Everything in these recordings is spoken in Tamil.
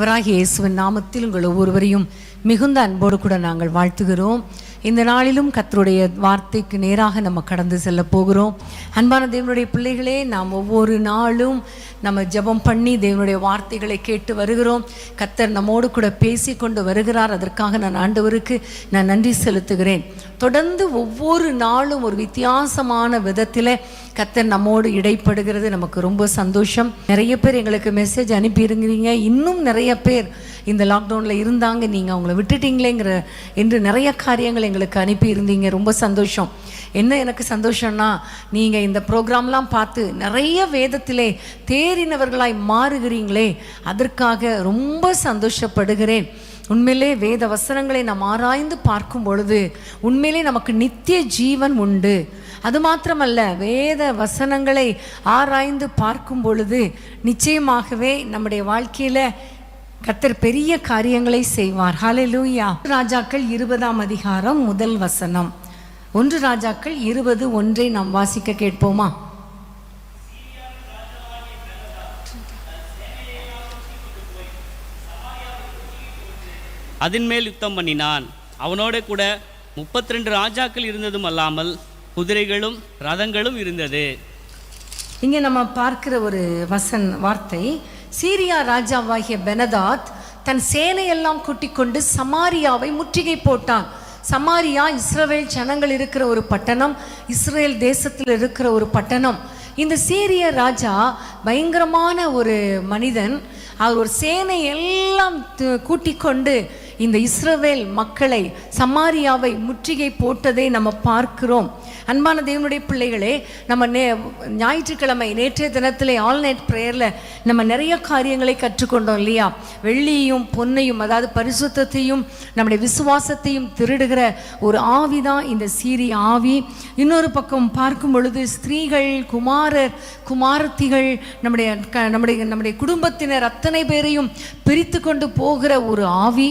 ஆண்டவராகிய இயேசுவின் நாமத்தில் உங்கள் ஒவ்வொருவரையும் மிகுந்த அன்போடு கூட நாங்கள் வாழ்த்துகிறோம். இந்த நாளிலும் கர்த்தருடைய வார்த்தைக்கு நேராக நம்ம கடந்து செல்ல போகிறோம். அன்பான தேவனுடைய பிள்ளைகளே, நாம் ஒவ்வொரு நாளும் நம்ம ஜெபம் பண்ணி தேவனுடைய வார்த்தைகளை கேட்டு வருகிறோம். கர்த்தர் நம்மோடு கூட பேசி கொண்டு வருகிறார். அதற்காக நான் ஆண்டவருக்கு நன்றி செலுத்துகிறேன். தொடர்ந்து ஒவ்வொரு நாளும் ஒரு வித்தியாசமான விதத்தில் கர்த்தர் நம்மோடு இடைப்படுகிறது. நமக்கு ரொம்ப சந்தோஷம். நிறைய பேர் எங்களுக்கு மெசேஜ் அனுப்பியிருக்கிறீங்க. இன்னும் நிறைய பேர் இந்த லாக்டவுனில் இருந்தாங்க, நீங்கள் அவங்கள விட்டுட்டீங்களேங்கிற என்று நிறைய காரியங்கள் எங்களுக்கு அனுப்பி இருந்தீங்க. ரொம்ப சந்தோஷம். என்ன எனக்கு சந்தோஷம்னா, நீங்கள் இந்த ப்ரோக்ராம்லாம் பார்த்து நிறைய வேதத்திலே தேறினவர்களாய் மாறுகிறீங்களே, அதற்காக ரொம்ப சந்தோஷப்படுகிறேன். உண்மையிலே வேத வசனங்களை நாம் ஆராய்ந்து பார்க்கும் பொழுது உண்மையிலே நமக்கு நித்திய ஜீவன் உண்டு. அது மாத்திரமல்ல, வேத வசனங்களை ஆராய்ந்து பார்க்கும் பொழுது நிச்சயமாகவே நம்முடைய வாழ்க்கையில் கர்த்தர் பெரிய காரியங்களை செய்வார். ஹல்லேலூயா. ராஜாக்கள் 20ஆம் அதிகாரம் முதல் வசனம். 1 ராஜாக்கள் 20:1 நாம் வாசிக்க கேட்போமா? அதன் மேல் யுத்தம் பண்ணினான். அவனோட கூட 32 ராஜாக்கள் இருந்ததும் அல்லாமல் குதிரைகளும் ரதங்களும் இருந்தது. இங்கே நம்ம பார்க்கிற ஒரு வார்த்தை, சீரியா ராஜாவாகிய பெனதாத் தன் சேனையெல்லாம் கூட்டிக் கொண்டு சமாரியாவை முற்றுகை போட்டான். சமாரியா இஸ்ரவேல் ஜனங்கள் இருக்கிற ஒரு பட்டணம், இஸ்ரேல் தேசத்தில் இருக்கிற ஒரு பட்டணம். இந்த சீரிய ராஜா பயங்கரமான ஒரு மனிதன். அவர் ஒரு சேனை எல்லாம் கூட்டிக் கொண்டு இந்த இஸ்ரவேல் மக்களை, சமாரியாவை முற்றுகை போட்டதை நம்ம பார்க்கிறோம். அன்பான தேவனுடைய பிள்ளைகளே, நம்ம ஞாயிற்றுக்கிழமை நேற்றைய தினத்திலே ஆல் நைட் ப்ரேயரில் நம்ம நிறைய காரியங்களை கற்றுக்கொண்டோம் இல்லையா? வெள்ளியையும் பொன்னையும், அதாவது பரிசுத்தத்தையும் நம்முடைய விசுவாசத்தையும் திருடுகிற ஒரு ஆவிதான் இந்த சீரிய ஆவி. இன்னொரு பக்கம் பார்க்கும் பொழுது ஸ்திரீகள், குமாரர், குமாரத்திகள், நம்முடைய குடும்பத்தினர் அத்தனை பேரையும் பிரித்து கொண்டு போகிற ஒரு ஆவி.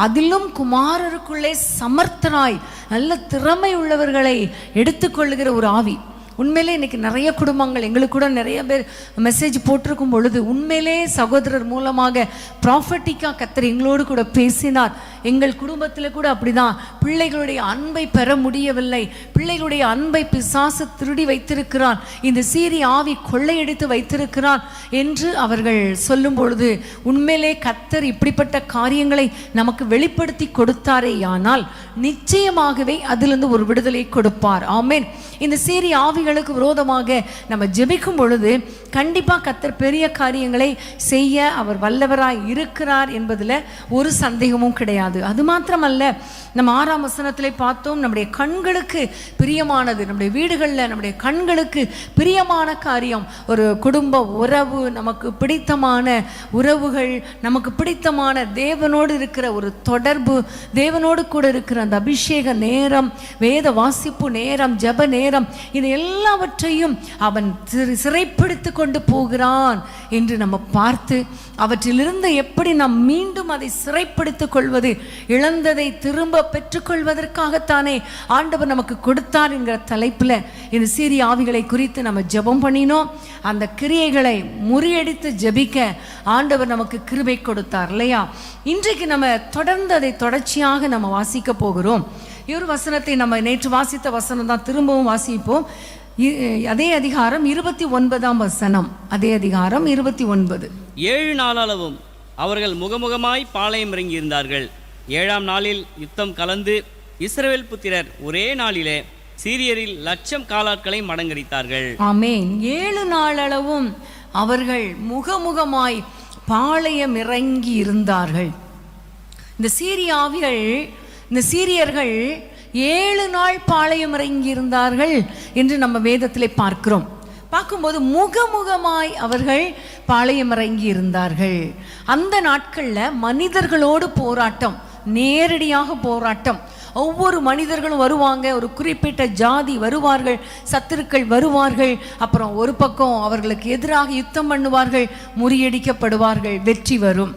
அதிலும் குமாரருக்குள்ளே சமர்த்தனாய் நல்ல திறமை உள்ளவர்களை எடுத்துக்கொள்ளுகிற ஒரு ஆவி. உண்மையிலே இன்றைக்கி நிறைய குடும்பங்கள், எங்களுக்கு கூட நிறைய பேர் மெசேஜ் போட்டிருக்கும் பொழுது உண்மையிலே சகோதரர் மூலமாக ப்ராஃபட்டிக்காக கர்த்தர் எங்களோடு கூட பேசினார். எங்கள் குடும்பத்தில் கூட அப்படிதான். பிள்ளைகளுடைய அன்பை பெற முடியவில்லை, பிள்ளைகளுடைய அன்பை பிசாசு திருடி வைத்திருக்கிறான், இந்த சீரிய ஆவி கொள்ளையடித்து வைத்திருக்கிறான் என்று அவர்கள் சொல்லும் பொழுது உண்மையிலே கர்த்தர் இப்படிப்பட்ட காரியங்களை நமக்கு வெளிப்படுத்தி கொடுத்தாரேயானால் நிச்சயமாகவே அதிலிருந்து ஒரு விடுதலை கொடுப்பார். ஆமென். இந்த சீரிய ஆவிகளுக்கு விரோதமாக நம்ம ஜெபிக்கும் பொழுது கண்டிப்பாக கர்த்தர் பெரிய காரியங்களை செய்ய அவர் வல்லவராய் இருக்கிறார் என்பதில் ஒரு சந்தேகமும் கிடையாது. அது மாத்திரமல்ல, நம்ம 6ஆம் வசனத்திலே பார்த்தோம், நம்முடைய கண்களுக்கு பிரியமானது, நம்முடைய வீடுகளில் நம்முடைய கண்களுக்கு பிரியமான காரியம் ஒரு குடும்ப உறவு, நமக்கு பிடித்தமான உறவுகள், நமக்கு பிடித்தமான தேவனோடு இருக்கிற ஒரு தொடர்பு, தேவனோடு கூட இருக்கிற அந்த அபிஷேக நேரம், வேத வாசிப்பு நேரம், ஜெப நேரம், இது எல்லாவற்றையும் அவன் சிறைப்பிடித்து கொண்டு போகிறான் என்று நம்ம பார்த்து அவற்றிலிருந்து எப்படி நாம் மீண்டும் அதை சிறைப்பிடித்துக் கொள்வது, இழந்ததை திரும்ப பெற்றுக்கொள்வதற்காகத்தானே ஆண்டவர் நமக்கு கொடுத்தார் என்கிற தலைப்பில் இந்த சீரிய ஆவிகளை குறித்து நம்ம ஜெபம் பண்ணினோம். அந்த கிரியைகளை முறியடித்து ஜெபிக்க ஆண்டவர் நமக்கு கிருபை கொடுத்தார் இல்லையா? இன்றைக்கு நம்ம தொடர்ந்து அதை தொடர்ச்சியாக நம்ம வாசிக்க போகிறோம். ஒரு வசனத்தை நம்ம நேற்று வாசித்த வசனம் தான் திரும்பவும் வாசிப்போம். அதே அதிகாரம் 29ஆம் வசனம். அதே அதிகாரம் 29. 7 நாளளவும் அவர்கள் முகமுகமாய் பாளையம் இறங்கியிருந்தார்கள். 7ஆம் நாளில் யுத்தம் கலந்து இஸ்ரவேல் புத்திரர் ஒரே நாளிலே சீரியரில் 1,00,000 காலாட்களை மடங்கடித்தார்கள். ஆமென். 7 நாளளவும் அவர்கள் முகமுகமாய் பாளையம் இறங்கி இருந்தார்கள். இந்த சீரிய ஆவிகள், இந்த சீரியர்கள் 7 நாள் பாளையம் இறங்கி இருந்தார்கள் என்று நம்ம வேதத்திலே பார்க்கிறோம். பார்க்கும்போது முகமுகமாய் அவர்கள் பாளையம் இறங்கி இருந்தார்கள். அந்த நாட்களில் மனிதர்களோடு போராட்டம், நேரடியாக போராட்டம். ஒவ்வொரு மனிதர்களும் வருவாங்க, ஒரு குறிப்பிட்ட ஜாதி வருவார்கள், சத்துருக்கள் வருவார்கள். அப்புறம் ஒரு பக்கம் அவர்களுக்கு எதிராக யுத்தம் பண்ணுவார்கள், முறியடிக்கப்படுவார்கள், வெற்றி வரும்.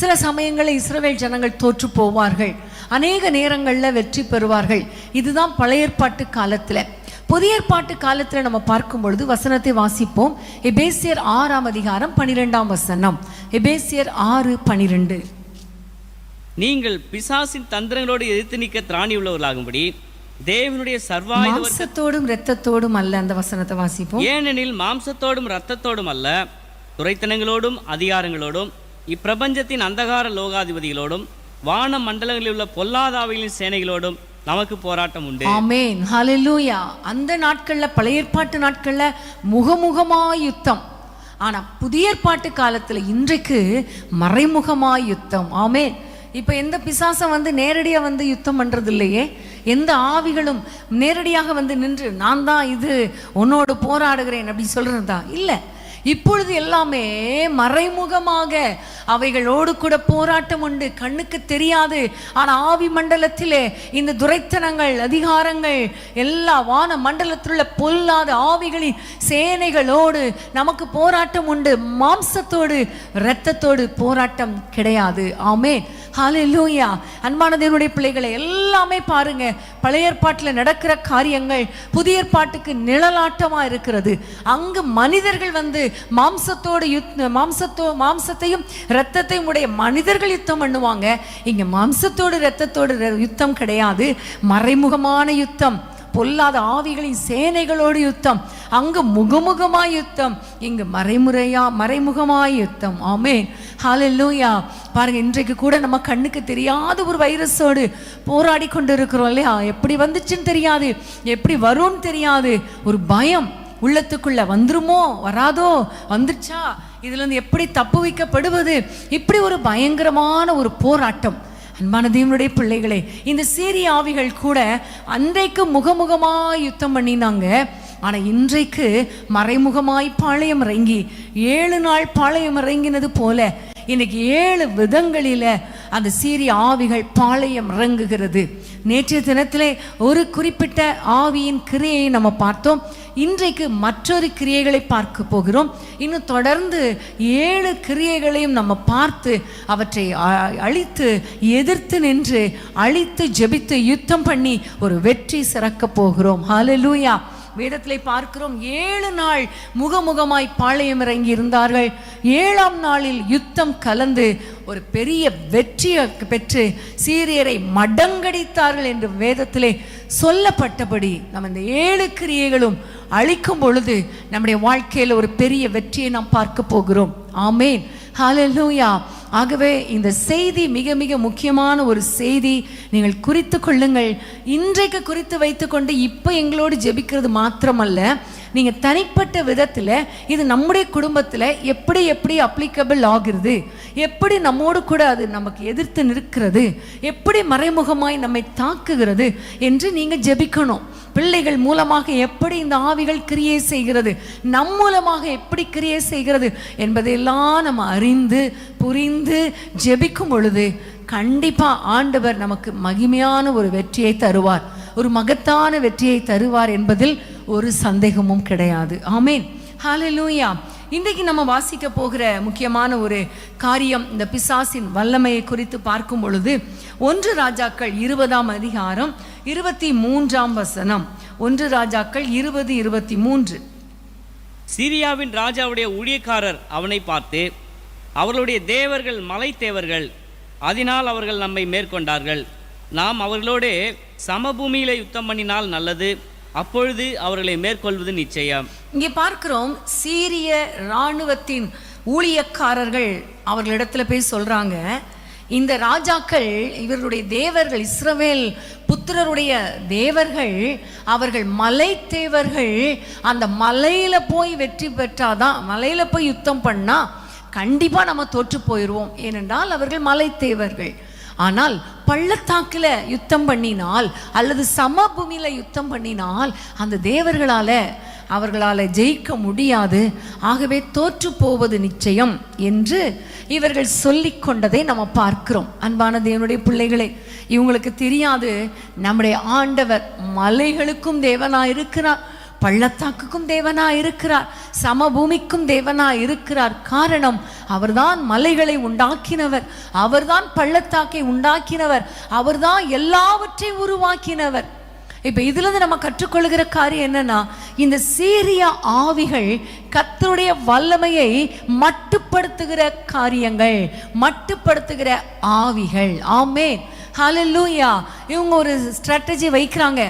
சில சமயங்களில் இஸ்ரவேல் ஜனங்கள் தோற்று போவார்கள். அநேக நேரங்களில் வெற்றி பெறுவார்கள். இதுதான் பழைய ஏற்பாட்டு காலத்தில். புதிய ஏற்பாட்டு காலத்தில் நம்ம பார்க்கும் பொழுது வசனத்தை வாசிப்போம். எபேசியர் 6:12. எபேசியர் 6:12. நீங்கள் பிசாசின் தந்திரங்களோடு எதிர்த்து நிற்க திராணி உள்ளவர்களாகும்படி தேவனுடைய சர்வாயுத மாம்சத்தோடும் இரத்தத்தோடும் அல்ல. அந்த வசனத்தை வாசிப்போம். ஏனெனில் மாம்சத்தோடும் இரத்தத்தோடும் அல்ல, துரைத்தனங்களோடும் அதிகாரங்களோடும் இப்பிரபஞ்சத்தின் அந்தகார லோகாதிபதிகளோடும் வான மண்டலங்களில் உள்ள பொல்லாதாவிகளின் சேனைகளோடும் நமக்கு போராட்டம் உண்டு. ஆமென், ஹல்லேலூயா. அந்த நாட்கள்ல, பழைய ஏற்பாட்டு நாட்கள்ல முகமுகமாய் யுத்தம். ஆனா புதிய ஏற்பாட்டு காலத்துல இன்றைக்கு மறைமுகமாய் யுத்தம். ஆமென். இப்ப எந்த பிசாசம் நேரடியா யுத்தம் பண்றது இல்லையே. எந்த ஆவிகளும் நேரடியாக நின்று நான் தான் இது உன்னோடு போராடுகிறேன் அப்படி சொல்றதா இல்லை. இப்பொழுது எல்லாமே மறைமுகமாக அவைகளோடு கூட போராட்டம் உண்டு. கண்ணுக்கு தெரியாது. ஆனால் ஆவி மண்டலத்திலே இந்த துரைத்தனங்கள், அதிகாரங்கள், எல்லா வான மண்டலத்தில் உள்ள பொல்லாத ஆவிகளின் சேனைகளோடு நமக்கு போராட்டம் உண்டு. மாம்சத்தோடு இரத்தத்தோடு போராட்டம் கிடையாது. ஆமென், ஹல்லேலூயா. அன்பான தேவனுடைய பிள்ளைகளை, எல்லாமே பாருங்க, பழைய ஏற்பாட்டில் நடக்கிற காரியங்கள் புதிய ஏற்பாட்டுக்கு நிழலாட்டமா இருக்கிறது. அங்கு மனிதர்கள் மாம்சத்தோடு மாம்சத்தையும் இரத்தத்தையும் உடைய மனிதர்கள் யுத்தம் பண்ணுவாங்க. இங்க மாம்சத்தோடு இரத்தத்தோடு யுத்தம் கிடையாது. மறைமுகமான யுத்தம், பொல்லாத ஆவிகளின் சேனைகளோடு யுத்தம். அங்கு முகமுகமாய் யுத்தம், இங்கு மறைமுகமாய் யுத்தம். ஆமென், ஹல்லேலூயா. பாருங்க, இன்றைக்கு கூட நம்ம கண்ணுக்கு தெரியாத ஒரு வைரஸோடு போராடி கொண்டு இருக்கிறோம் இல்லையா? எப்படி வந்துச்சுன்னு தெரியாது, எப்படி வரும்னு தெரியாது. ஒரு பயம் உள்ளத்துக்குள்ள, வந்துருமோ வராதோ, வந்துருச்சா, இதுல இருந்து எப்படி தப்பு வைக்கப்படுவது, இப்படி ஒரு பயங்கரமான ஒரு போராட்டம். அன்பான தேவனுடைய பிள்ளைகளே, இந்த சீரிய ஆவிகள் கூட அன்றைக்கு முகமுகமாய் யுத்தம் பண்ணினாங்க. ஆனால் இன்றைக்கு மறைமுகமாய் பாளையம் இறங்கி 7 நாள் பாளையம் இறங்கினது போல இன்னைக்கு 7 விதங்களில அந்த சீரிய ஆவிகள் பாளையம் இறங்குகிறது. நேற்றைய தினத்திலே ஒரு குறிப்பிட்ட ஆவியின் கிரியையை நம்ம பார்த்தோம். இன்றைக்கு மற்றொரு கிரியைகளை பார்க்க போகிறோம். இன்னும் தொடர்ந்து 7 கிரியைகளையும் நம்ம பார்த்து அவற்றை அழித்து, எதிர்த்து நின்று, அழித்து, ஜெபித்து, யுத்தம் பண்ணி ஒரு வெற்றி சிறக்க போகிறோம். ஹல்லேலூயா. வேதத்திலே பார்க்கிறோம், 7 நாள் முகமுகமாய் பாளையம் இறங்கி இருந்தார்கள். 7ஆம் நாளில் யுத்தம் கலந்து ஒரு பெரிய வெற்றியை பெற்று சீரியரை மடங்கடித்தார்கள் என்று வேதத்திலே சொல்லப்பட்டபடி நம்ம இந்த 7 கிரியைகளும் அழிக்கும் பொழுது நம்முடைய வாழ்க்கையில் ஒரு பெரிய வெற்றியை நாம் பார்க்க போகிறோம். ஆமென், ஹல்லேலூயா. ஆகவே இந்த செய்தி மிக மிக முக்கியமான ஒரு செய்தி. நீங்கள் குறித்து கொள்ளுங்கள். இன்றைக்கு குறித்து வைத்துக்கொண்டு இப்போ எங்களோடு ஜெபிக்கிறது மாத்திரமல்ல, நீங்கள் தனிப்பட்ட விதத்தில் இது நம்முடைய குடும்பத்தில் எப்படி எப்படி அப்ளிகபிள் ஆகிறது, எப்படி நம்மோடு கூட அது நமக்கு எதிர்த்து நிற்கிறது, எப்படி மறைமுகமாய் நம்மை தாக்குகிறது என்று நீங்கள் ஜெபிக்கணும். பிள்ளைகள் மூலமாக எப்படி இந்த ஆவிகள் கிரியை செய்கிறது, நம் மூலமாக எப்படி கிரியை செய்கிறது என்பதையெல்லாம் நம்ம அறிந்து புரிந்து ஜெபிக்கும் பொழுது கண்டிப்பா ஆண்டவர் நமக்கு மகிமையான ஒரு வெற்றியை தருவார், ஒரு மகத்தான வெற்றியை தருவார் என்பதில் ஒரு சந்தேகமும் கிடையாது. ஆமென், ஹல்லேலூயா. இன்றைக்கு நம்ம வாசிக்க போகிற முக்கியமான ஒரு காரியம், இந்த பிசாசின் வல்லமையை குறித்து பார்க்கும் பொழுது 1 ராஜாக்கள் 20ஆம் அதிகாரம் 23ஆம் வசனம். 1 ராஜாக்கள் 20:23. சீரியாவின் ராஜாவுடைய ஊழியக்காரர் அவனை பார்த்து, அவர்களுடைய தேவர்கள் மலை தேவர்கள், அதனால் அவர்கள் நம்மை மேற்கொண்டார்கள். நாம் அவர்களோடு சமபூமியில யுத்தம் பண்ணினால் நல்லது, அப்பொழுது அவர்களை மேற்கொள்வது நிச்சயம். இங்கே பார்க்கிறோம், சீரிய இராணுவத்தின் ஊழியக்காரர்கள் அவர்களிடத்துல போய் சொல்றாங்க, இந்த ராஜாக்கள், இவர்களுடைய தேவர்கள், இஸ்ரவேல் புத்திரருடைய தேவர்கள், அவர்கள் மலை தேவர்கள், அந்த மலையில போய் வெற்றி பெற்றாதான், மலையில போய் யுத்தம் பண்ணா கண்டிப்பா நம்ம தோற்று போயிடுவோம். ஏனென்றால் அவர்கள் மலை தேவர்கள். ஆனால் பள்ளத்தாக்கில் யுத்தம் பண்ணினால் அல்லது சமபூமியில் யுத்தம் பண்ணினால் அந்த அவர்களால் ஜெயிக்க முடியாது. ஆகவே தோற்று போவது நிச்சயம் என்று இவர்கள் சொல்லி கொண்டதை நம்ம பார்க்கிறோம். அன்பான தேவனுடைய பிள்ளைகளே, இவங்களுக்கு தெரியாது நம்முடைய ஆண்டவர் மலைகளுக்கும் தேவனாக இருக்கிறார், பள்ளத்தாக்குக்கும் தேவனா இருக்கிறார், சமபூமிக்கும் தேவனா இருக்கிறார். காரணம், அவர்தான் மலைகளை உண்டாக்கினவர், அவர்தான் பள்ளத்தாக்கை உண்டாக்கினவர், அவர்தான் எல்லாவற்றையும் உருவாக்கினவர். இப்ப இதுல இருந்து நம்ம கற்றுக்கொள்கிற காரியம் என்னன்னா, இந்த சீரிய ஆவிகள் கர்த்தருடைய வல்லமையை மட்டுப்படுத்துகிற காரியங்கள், மட்டுப்படுத்துகிற ஆவிகள். ஆமென், ஹல்லேலூயா. இவங்க ஒரு ஸ்ட்ராட்டஜி வைக்கிறாங்க,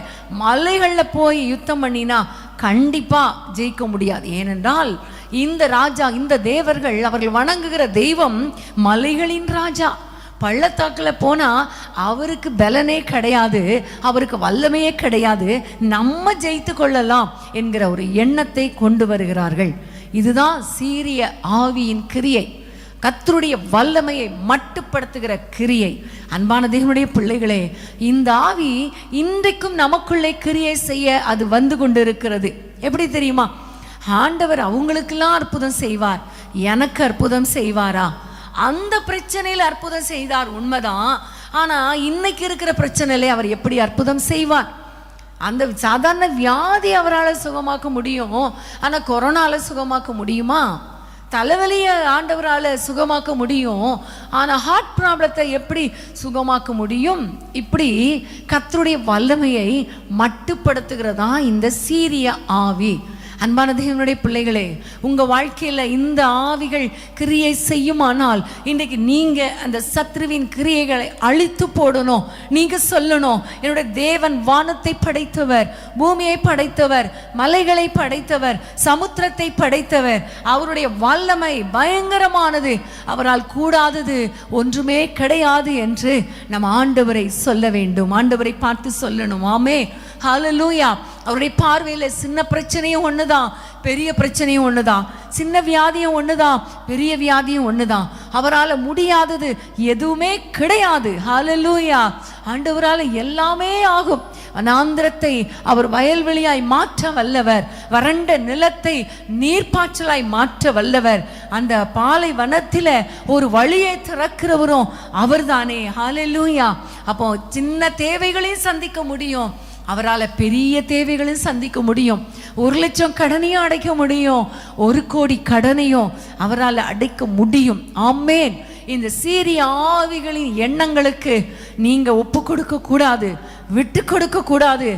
மலைகள்ல போய் யுத்தம் பண்ணினா கண்டிப்பா ஜெயிக்க முடியாது. ஏனென்றால் இந்த ராஜா, இந்த தேவர்கள், அவர்கள் வணங்குகிற தெய்வம் மலைகளின் ராஜா. பள்ளத்தாக்கில் போனால் அவருக்கு பலனே கிடையாது, அவருக்கு வல்லமையே கிடையாது, நம்ம ஜெயித்து கொள்ளலாம் என்கிற ஒரு எண்ணத்தை கொண்டு வருகிறார்கள். இதுதான் சீரிய ஆவியின் கிரியை, கர்த்தருடைய வல்லமையை மட்டுப்படுத்துகிற கிரியை. அன்பான தேவனுடைய பிள்ளைகளே, இந்த ஆவி இன்றைக்கும் நமக்குள்ளே கிரியை செய்ய அது வந்து கொண்டு இருக்கிறது. எப்படி தெரியுமா? ஆண்டவர் அவங்களுக்கெல்லாம் அற்புதம் செய்வார், எனக்கு அற்புதம் செய்வாரா? அந்த பிரச்சனையில் அற்புதம் செய்தார், உண்மைதான். ஆனால் இன்னைக்கு இருக்கிற பிரச்சனையிலே அவர் எப்படி அற்புதம் செய்வார்? அந்த சாதாரண வியாதி அவரால் சுகமாக்க முடியும், ஆனால் கொரோனாவில் சுகமாக்க முடியுமா? தலைவலியை ஆண்டவரால் சுகமாக்க முடியும், ஆனால் ஹார்ட் ப்ராப்ளத்தை எப்படி சுகமாக்க முடியும்? இப்படி கர்த்தருடைய வல்லமையை மட்டுப்படுத்துகிறதா இந்த சீரிய ஆவி. அன்பான தேவனுடைய பிள்ளைகளே, உங்கள் வாழ்க்கையில் இந்த ஆவிகள் கிரியை செய்யுமானால் இன்றைக்கு நீங்கள் அந்த சத்ருவின் கிரியைகளை அழித்து போடணும். நீங்கள் சொல்லணும், என்னுடைய தேவன் வானத்தை படைத்தவர், பூமியை படைத்தவர், மலைகளை படைத்தவர், சமுத்திரத்தை படைத்தவர், அவருடைய வல்லமை பயங்கரமானது, அவரால் கூடாதது ஒன்றுமே கிடையாது என்று நம்ம ஆண்டவரை சொல்ல வேண்டும், ஆண்டவரை பார்த்து சொல்லணும். ஆமே, ஹல்லேலூயா. அவருடைய பார்வையில் சின்ன பிரச்சனையும் ஒண்ணுதான், பெரிய பிரச்சனையும் ஒண்ணுதான், சின்ன வியாதியும் ஒண்ணுதான், பெரிய வியாதியும் ஒண்ணுதான். அவரால் முடியாதது எதுவுமே கிடையாது. ஹல்லேலூயா. ஆண்டவரால் எல்லாமே ஆகும். வனாந்திரத்தை அவர் வயல்வெளியாய் மாற்ற வல்லவர், வறண்ட நிலத்தை நீர்ப்பாய்ச்சலாய் மாற்ற வல்லவர், அந்த பாலை வனத்தில் ஒரு வழியை திறக்கிறவரும் அவர்தானே. ஹல்லேலூயா. அப்போ சின்ன தேவைகளையும் சந்திக்க முடியும், அவரால் பெரிய தேவைகளையும் சந்திக்க முடியும். 1 லட்சம் கடனையும் அடைக்க முடியும், 1 கோடி கடனையும் அவரால் அடைக்க முடியும். ஆமென். இந்த சீரிய ஆவிகளின் எண்ணங்களுக்கு நீங்க ஒப்பு கொடுக்க கூடாது, விட்டு கொடுக்க கூடாது.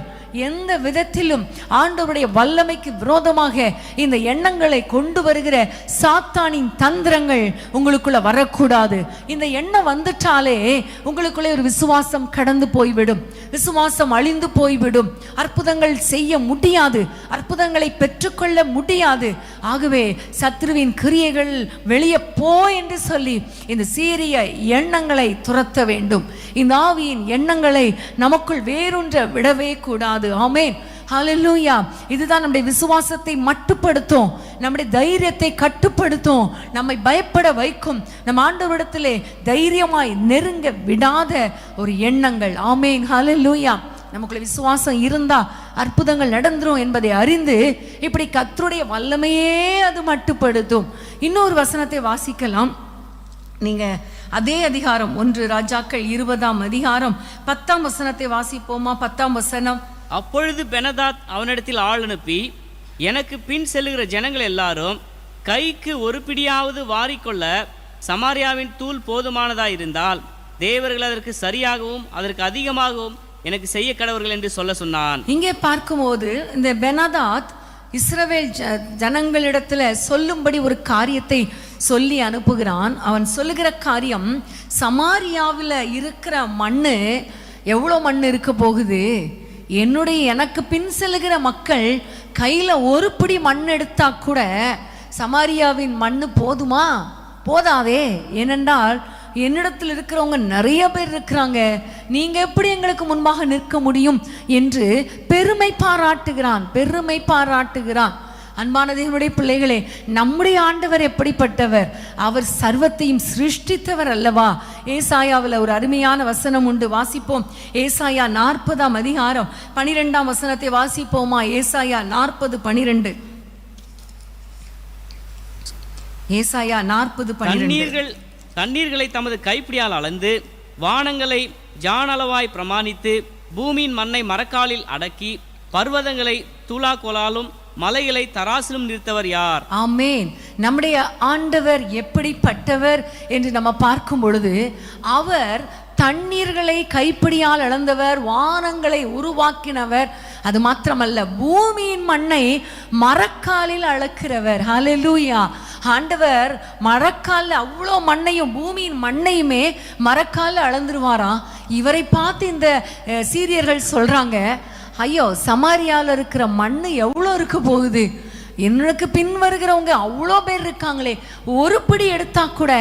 எந்த விதத்திலும் ஆண்டவருடைய வல்லமைக்கு விரோதமாக இந்த எண்ணங்களை கொண்டு வருகிற சாத்தானின் தந்திரங்கள் உங்களுக்குள்ள வரக்கூடாது. இந்த எண்ணம் வந்துட்டாலே உங்களுக்குள்ளே ஒரு விசுவாசம் கடந்து போய்விடும், விசுவாசம் அழிந்து போய்விடும், அற்புதங்கள் செய்ய முடியாது, அற்புதங்களை பெற்றுக்கொள்ள முடியாது. ஆகவே சத்ருவின் கிரியைகள் வெளியே போ என்று சொல்லி இந்த சீரிய எண்ணங்களை துரத்த வேண்டும். இந்த ஆவியின் எண்ணங்களை நமக்குள் வேறொன்ற விடவே கூடாது. ஆமென், ஹல்லேலூயா. இதுதான் நம்முடைய விசுவாசத்தை மட்டுப்படுத்தும், நம்முடைய தைரியத்தை கட்டுப்படுத்தும், நம்மை பயப்பட வைக்கும், நம் ஆண்டவரிடத்திலே தைரியமாய் நெருங்க விடாத ஒரு எண்ணங்கள். ஆமென், ஹல்லேலூயா. நமக்குள்ள விசுவாசம் இருந்தா அற்புதங்கள் நடந்துரும் என்பதை அறிந்து இப்படி கர்த்தருடைய வல்லமையே அது மட்டுப்படுத்தும். இன்னொரு வசனத்தை வாசிக்கலாம். நீங்க அதே அதிகாரம் 1 ராஜாக்கள் 20ஆம் அதிகாரம் 10ஆம் வசனத்தை வாசிப்போமா? 10ஆம் வசனம். அப்பொழுது பெனதாத் அவனிடத்தில் ஆள் அனுப்பி, எனக்கு பின் செல்லுகிற ஜனங்கள் எல்லாரும் கைக்கு ஒரு பிடியாவது வாரிக்கொள்ள சமாரியாவின் தூள் போதுமானதாயிருந்தால் தேவர்கள் அதற்கு சரியாகவும் அதற்கு அதிகமாகவும் எனக்கு செய்ய கடவர்கள் என்று சொல்ல சொன்னான். இங்கே பார்க்கும்போது இந்த பெனதாத் இஸ்ரவேல் ஜனங்களிடத்துல சொல்லும்படி ஒரு காரியத்தை சொல்லி அனுப்புகிறான். அவன் சொல்லுகிற காரியம், சமாரியாவில் இருக்கிற மண்ணு எவ்வளோ மண் இருக்க போகுது, எனக்கு பின் செல்லுகிற மக்கள் கையில் ஒரு பிடி மண் எடுத்தா கூட சமாரியாவின் மண் போதுமா? போதாதே. ஏனென்றால் என்னிடத்தில் இருக்கிறவங்க நிறைய பேர் இருக்கிறாங்க, நீங்க எப்படி எங்களுக்கு முன்பாக நிற்க முடியும் என்று பெருமை பாராட்டுகிறான். அன்பான தேவனுடைய பிள்ளைகளே, நம்முடைய ஆண்டவர் எப்படிப்பட்டவர்? அவர் சர்வத்தையும் சிருஷ்டித்தவர் அல்லவா? ஏசாயாவில் ஒரு அருமையான வசனம் உண்டு, வாசிப்போம். ஏசாயா 40ஆம் அதிகாரம் 12ஆம் வசனத்தை வாசிப்போமா? ஏசாயா 40:12. ஏசாயா 40:12. தண்ணீர்களை தமது கைப்பிடியால் அளந்து வானங்களை ஜானளவாய் பிரமாணித்து பூமியின் மண்ணை மரக்காலில் அடக்கி பர்வதங்களை தூளாக்கோலாலும் மலைகளை தராசிலும் நிறுத்தவர் யார்? ஆமேன். நம்முடைய ஆண்டவர் எப்படிப்பட்டவர் என்று நம்ம பார்க்கும் பொழுது, அவர் தண்ணீர்களை கைப்பிடியால் அளந்தவர், வானங்களை உருவாக்கினவர். அது மாத்திரமல்ல, பூமியின் மண்ணை மரக்காலில் அளக்கிறவர். ஹல்லேலூயா. ஆண்டவர் மரக்கால அவ்வளோ மண்ணையும், பூமியின் மண்ணையுமே மரக்கால அளந்துருவாராம். இவரை பார்த்து இந்த சீரியர்கள் சொல்றாங்க, ஐயோ, சமாரியாவில் இருக்கிற மண் எவ்வளோ இருக்க போகுது, எனக்கு பின் வருகிறவங்க அவ்வளோ பேர் இருக்காங்களே, ஒரு பிடி எடுத்தா கூட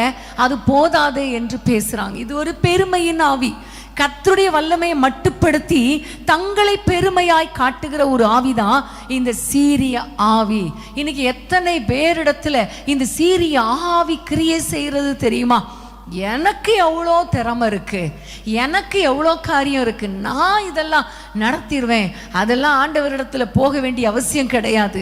அது போதாது என்று பேசுறாங்க. இது ஒரு பெருமையின் ஆவி. கர்த்தருடைய வல்லமையை மட்டுப்படுத்தி தங்களை பெருமையாய் காட்டுகிற ஒரு ஆவிதான் இந்த சீரிய ஆவி. இன்னைக்கு எத்தனை பேரிடத்துல இந்த சீரிய ஆவி கிரியை செய்யறது தெரியுமா? எனக்கு எவ்வளோ திறமை இருக்கு, எனக்கு எவ்வளோ காரியம் இருக்கு, நான் இதெல்லாம் நடத்திடுவேன், அதெல்லாம் ஆண்டவரிடத்துல போக வேண்டிய அவசியம் கிடையாது,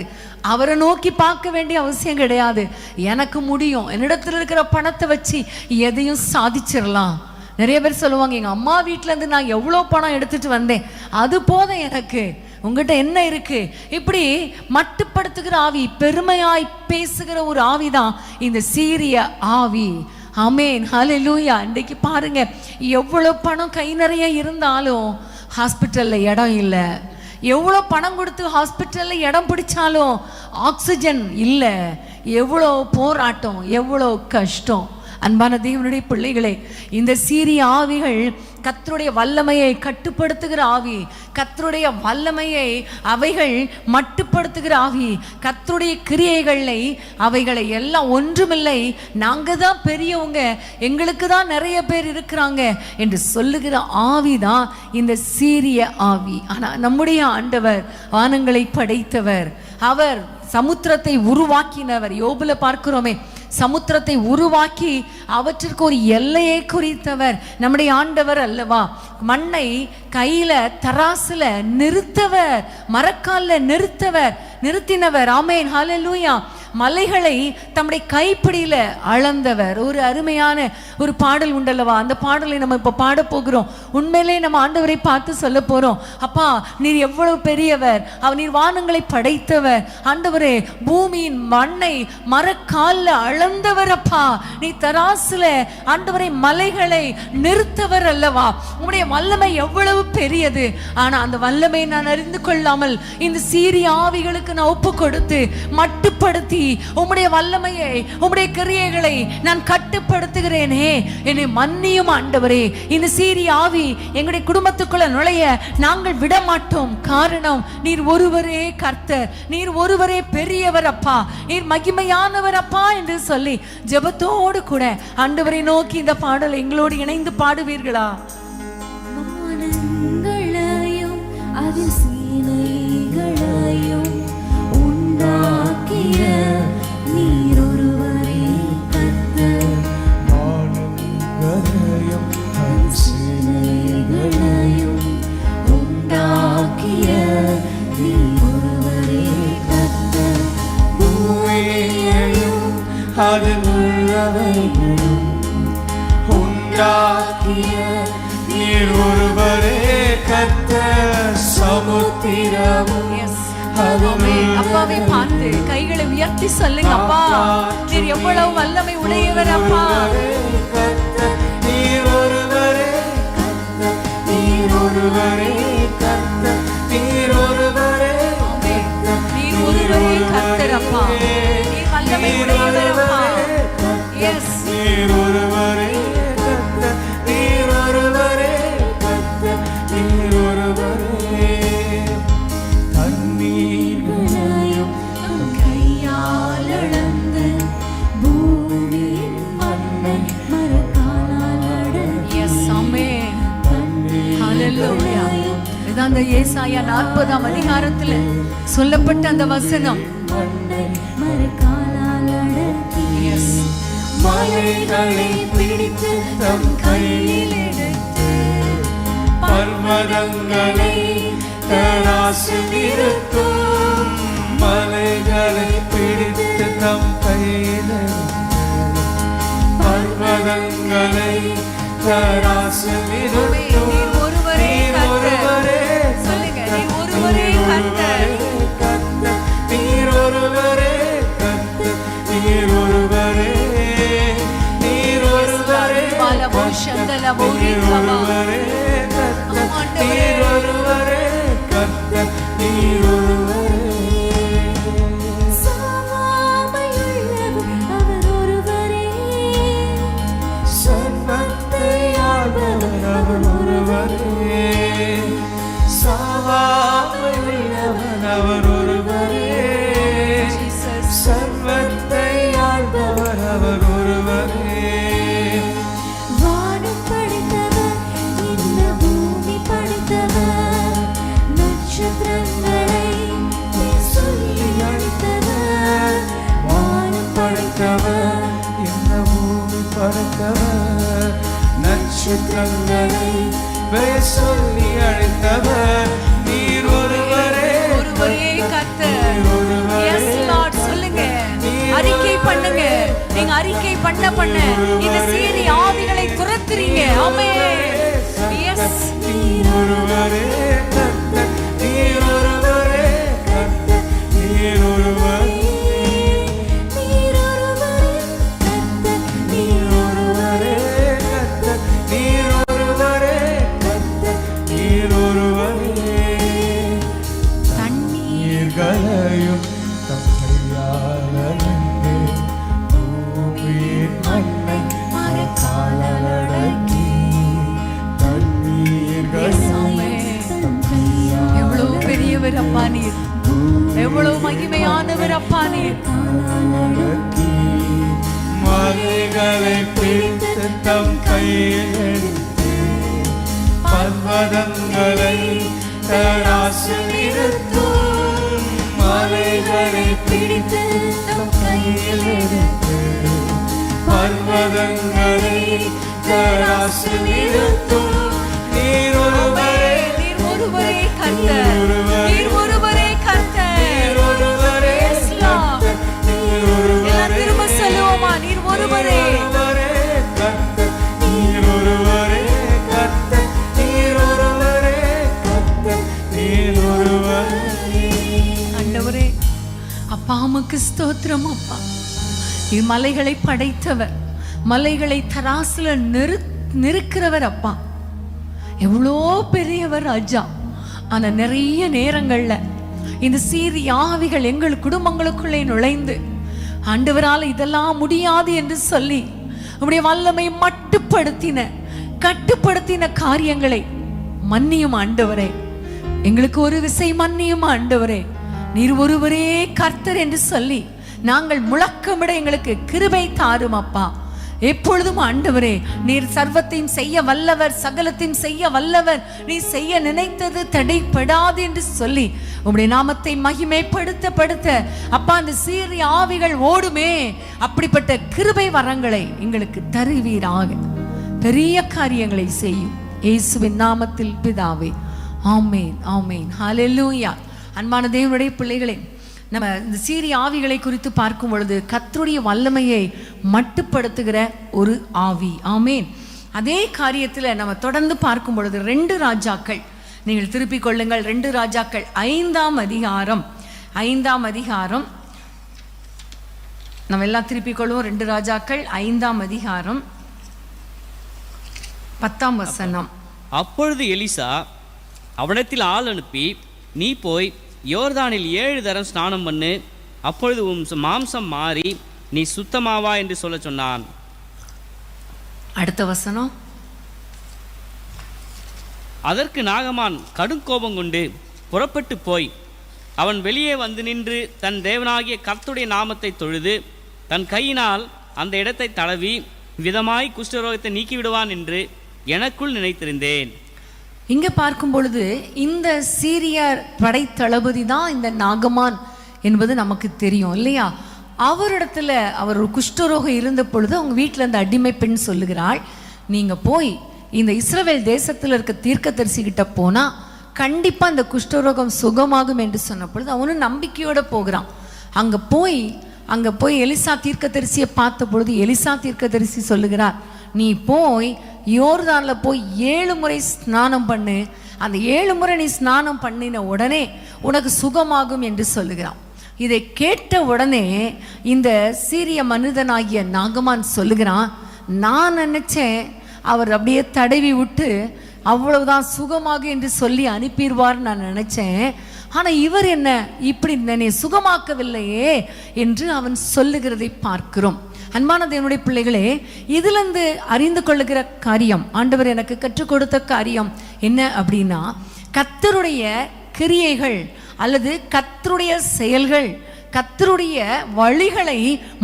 அவரை நோக்கி பார்க்க வேண்டிய அவசியம் கிடையாது, எனக்கு முடியும், என்னிடத்துல இருக்கிற பணத்தை வச்சு எதையும் சாதிச்சிடலாம். நிறைய பேர் சொல்லுவாங்க, எங்கள் அம்மா வீட்டிலேருந்து நான் எவ்வளோ பணம் எடுத்துட்டு வந்தேன், அது போதும் எனக்கு, உங்ககிட்ட என்ன இருக்கு? இப்படி மட்டுப்படுத்துகிற ஆவி, பெருமையாய் பேசுகிற ஒரு ஆவிதான் இந்த சீரிய ஆவி. ஆமேன். ஹல்லேலூயா. இன்றைக்கு பாருங்க, எவ்வளோ பணம் கை நிறைய இருந்தாலும் ஹாஸ்பிட்டலில் இடம் இல்லை, எவ்வளோ பணம் கொடுத்து ஹாஸ்பிட்டலில் இடம் பிடிச்சாலும் ஆக்சிஜன் இல்லை. எவ்வளோ போராட்டம், எவ்வளோ கஷ்டம். அன்பான தேவனுடைய பிள்ளைகளே, இந்த சீரிய ஆவிகள் கர்த்தருடைய வல்லமையை கட்டுப்படுத்துகிற ஆவி, கர்த்தருடைய வல்லமையை அவைகள் மட்டுப்படுத்துகிற ஆவி, கர்த்தருடைய கிரியைகளை அவைகளை எல்லாம் ஒன்றுமில்லை, நாங்கள் தான் பெரியவங்க, எங்களுக்கு தான் நிறைய பேர் இருக்கிறாங்க என்று சொல்லுகிற ஆவிதான் இந்த சீரிய ஆவி. ஆனால் நம்முடைய ஆண்டவர் வானங்களை படைத்தவர், அவர் சமுத்திரத்தை உருவாக்கினவர். யோபுல பார்க்கிறோமே, சமுத்திரத்தை உருவாக்கி அவற்றிற்கு ஒரு எல்லையை குறித்தவர் நம்முடைய ஆண்டவர் அல்லவா? மண்ணை கையில தராசுல நிறுத்தவர், மரக்கால்ல நிறுத்தினவர். ஆமேன். ஹல்லேலூயா. மலைகளை தம்முடைய கைப்பிடியில அளந்தவர். ஒரு அருமையான ஒரு பாடல் உண்டல்லவா, அந்த பாடலை நம்ம இப்ப பாட போகிறோம். உண்மையிலே நம்ம ஆண்டவரை பார்த்து சொல்ல போறோம், அப்பா நீர் எவ்வளவு பெரியவர், நீர் வானங்களை படைத்தவர், ஆண்டவரே பூமியின் மண்ணை மரக்கால்ல அளந்தவர், அப்பா நீ தராசுல ஆண்டவரை மலைகளை நிறுத்தவர் அல்லவா? உம்முடைய வல்லமை எவ்வளவு பெரியது. ஆனா அந்த வல்லமை நான் அறிந்து கொள்ளாமல் இந்த சீரிய ஆவிகளுக்கு நான் ஒப்பு கொடுத்து மட்டுப்படுத்தி உம்முடைய வல்லமையை, உம்முடைய கிரியைகளை நான் கட்டுப்படுத்துகிறேனே, என்னை மன்னியும் ஆண்டவரே. இந்த சீரிய ஆவி எங்களுடைய குடும்பத்துக்குள்ள நுழைய நாங்கள் விட மாட்டோம். காரணம், நீர் ஒருவரே கர்த்தர், நீர் ஒருவரே பெரியவர் அப்பா, நீர் மகிமையானவர் அப்பா என்று சொல்லி ஜெபத்தோடு கூட ஆண்டவரை நோக்கி இந்த பாடலை எங்களோடு இணைந்து பாடுவீர்களா? வானங்களையும் அதில் சீனைகளையும் உண்டாக்கிய நீர் ஒருவரே கர்த்தர். வானங்களையும் அதில் சீனைகளையும் உண்டாக்கிய நீர் ஒருவரே கர்த்தர். பூமியையும் அதில் உள்ளவைகளும் உண்டாக்கிய நீர் ஒருவரே கர்த்தர். சமுத்திரமும் அப்பாவை பார்த்து கைகளை உயர்த்தி சொல்லுங்க, அப்பா நீர் எவ்வளவு வல்லமை உடையவர் அப்பா. நீர் ஒருவரே கர்த்தர், நீர் ஒருவரே கர்த்தர், நீர் ஒருவரே கர்த்தர், நீர் ஒருவரே கர்த்தர் அப்பா, நீர் வல்லமை உடையவர் அப்பா. எஸ், நீர் ஒருவரே கர்த்தர், நீர் ஒருவரே கர்த்தர், நீர் ஒருவரே. தண்ணீர்களையும் கையால் அளந்து பூமியின் மண்ணை மரக்காலால் அடக்கி. எஸ், ஆமென். ஹல்லேலூயா. இதான் அந்த ஏசாயா 40ஆம் அதிகாரத்துல சொல்லப்பட்ட அந்த வசனம். மண்ணை மரக்காலால் அடக்கி. எஸ், மலைகளை பிடித்து தம் கையில் எடுத்து பர்வதங்களை தராசு நிறுத்தும். மலைகளை பிடித்து தம் கையில் பர்வதங்களை தராசு நிறுத்தும். நீர் ஒருவரே கர்த்தர். சொல்லுங்க, நீர் ஒருவரே கர்த்தர். அழைத்தவர், நட்சத்திரங்களை பெயர் சொல்லி அழைத்தவர் நீர் ஒருவரே. ஒருவரே கர்த்தர். Yes Lord, சொல்லுங்க, அறிக்கை பண்ணுங்க. நீங்க அறிக்கை பண்ண இந்த சீரி ஆவிகளை துரத்துறீங்க. ஆமென். எஸ், நீர் ஒருவரே கர்த்தர், நீர் ஒருவரே கர்த்தர், நீர் ஒருவரே, நீர் ஒருவரே கர்த்தர், நீர் ஒருவரே கர்த்தர், நீர் ஒருவரே கர்த்தர், நீர் ஒருவரே. தண்ணீர்களையும் தம் கையால் அலங்கி, பூமியின் மண்ணை மரத்தால் அடக்கி, எவ்வளவு பெரியவர் அப்பா நீர், எவ்வளவு மகிமையானவர் அப்பா நீர். மலைகளை பிடித்து தம் கையில் எடுத்து, பர்வதங்களை தராசில் நிறுத்தும். மலைகளை பிடித்து தம் கையில் எடுத்து, பர்வதங்களை தராசில் நிறுத்தும். நீர் ஒருவரே, நீர் ஒருவரே கர்த்தர், நீர் ஒருவரே கர்த்தர். நீர் ஒருவரே கர்த்தர், நீர் ஒருவரே, திரும்ப சொல்லுவோமா, நீர் ஒருவரே. கர்த்தர், நீர் ஒருவரே கர்த்தர், நீர் ஒருவரே கர்த்தர், நீர் ஒருவரே. ஆண்டவரே அப்பா உமக்கு ஸ்தோத்திரம் அப்பா. நீர் மலைகளை படைத்தவர், மலைகளை தராசுல நிறுக்கிறவர் அப்பா. எவ்வளோ பெரியவர் ராஜா. ஆனா நிறைய நேரங்கள்ல இந்த சீரி ஆவிகள் எங்கள் குடும்பங்களுக்குள்ளே நுழைந்து ஆண்டவரால் இதெல்லாம் முடியாது என்று சொல்லி உம்முடைய வல்லமை கட்டுப்படுத்தின காரியங்களை மன்னியும் ஆண்டவரே. எங்களுக்கு ஒரு விசை மன்னியும் ஆண்டவரே. நீர் ஒருவரே கர்த்தர் என்று சொல்லி நாங்கள் முழக்கமிட எங்களுக்கு கிருபை தாரும் அப்பா. எப்பொழுதும் ஆண்டவரே நீர் சர்வத்தையும் செய்ய வல்லவர், சகலத்தையும் செய்ய வல்லவர். நீ செய்ய நினைத்தது தடைப்படாது என்று சொல்லி உம்முடைய நாமத்தை மகிமைப்படுத்த அப்பா அந்த சீரிய ஆவிகள் ஓடுமே. அப்படிப்பட்ட கிருபை வரங்களை எங்களுக்கு தருவீராக. பெரிய காரியங்களை செய்யும் இயேசுவின் நாமத்தில் பிதாவே, ஆமேன் ஆமேன். ஹல்லேலூயா. அன்பான தேவனுடைய பிள்ளைகளே, நம்ம இந்த சீரிய ஆவிகளை குறித்து பார்க்கும் பொழுது கர்த்தருடைய வல்லமையை மட்டுப்படுத்துகிற ஒரு ஆவி. ஆமேன். அதே காரியத்தில் நம்ம தொடர்ந்து பார்க்கும் பொழுது 2 ராஜாக்கள், நீங்கள் திருப்பிக் கொள்ளுங்கள், 2 ராஜாக்கள் 5ஆம் அதிகாரம் நம்ம எல்லாம் திருப்பிக் கொள்வோம். 2 ராஜாக்கள் 5ஆம் அதிகாரம் 10ஆம் வசனம். அப்பொழுது எலிசா அவனிடத்தில் ஆள் அனுப்பி, நீ போய் யோர்தானில் 7 தரம் ஸ்நானம் பண்ணு, அப்பொழுது உன் மாம்சம் மாறி நீ சுத்தமாவா என்று சொல்ல சொன்னான். அடுத்த வசனம். அதற்கு நாகமான் கடும் கோபம் கொண்டு புறப்பட்டு போய் அவன் வெளியே வந்து நின்று தன் தேவனாகிய கர்த்தருடைய நாமத்தை தொழுது தன் கையினால் அந்த இடத்தை தடவி விதமாய் குஷ்டரோகத்தை நீக்கிவிடுவான் என்று எனக்குள் நினைத்திருந்தேன். இங்க பார்க்கும் பொழுது இந்த சீரிய படைத்தளபதி தான் இந்த நாகமான் என்பது நமக்கு தெரியும் இல்லையா? அவரிடத்துல அவர் ஒரு குஷ்டரோகம் இருந்த பொழுது அவங்க வீட்டில் இருந்த அடிமை பெண் சொல்லுகிறாள், நீங்க போய் இந்த இஸ்ரவேல் தேசத்தில் இருக்க தீர்க்கதரிசிகிட்ட போனா கண்டிப்பா இந்த குஷ்டரோகம் சுகமாகும் என்று சொன்ன பொழுது அவனும் நம்பிக்கையோட போகிறான். அங்க போய் எலிசா தீர்க்கதரிசியை பார்த்த பொழுது எலிசா தீர்க்கதரிசி சொல்லுகிறார், நீ போய் யோர்தான்ல போய் 7 முறை ஸ்நானம் பண்ணு, அந்த 7 முறை நீ ஸ்நானம் பண்ணின உடனே உனக்கு சுகமாகும் என்று சொல்லுகிறான். இதை கேட்ட உடனே இந்த சீரிய மனிதனாகிய நாகமான் சொல்லுகிறான், நான் நினைச்சேன் அவர் அப்படியே தடவி விட்டு அவ்வளவுதான் சுகமாகும் என்று சொல்லி அனுப்பிடுவார் நான் நினைச்சேன். ஆனா இவர் என்ன இப்படி என்னை சுகமாக்கவில்லையே என்று அவன் சொல்லுகிறதை பார்க்கிறோம். அன்பான தேவனுடைய பிள்ளைகளே, இதிலிருந்து அறிந்து கொள்ளுகிற காரியம், ஆண்டவர் எனக்கு கற்றுக் கொடுத்த காரியம் என்ன அப்படின்னா, கர்த்தருடைய கிரியைகள் அல்லது கர்த்தருடைய செயல்கள், கர்த்தருடைய வழிகளை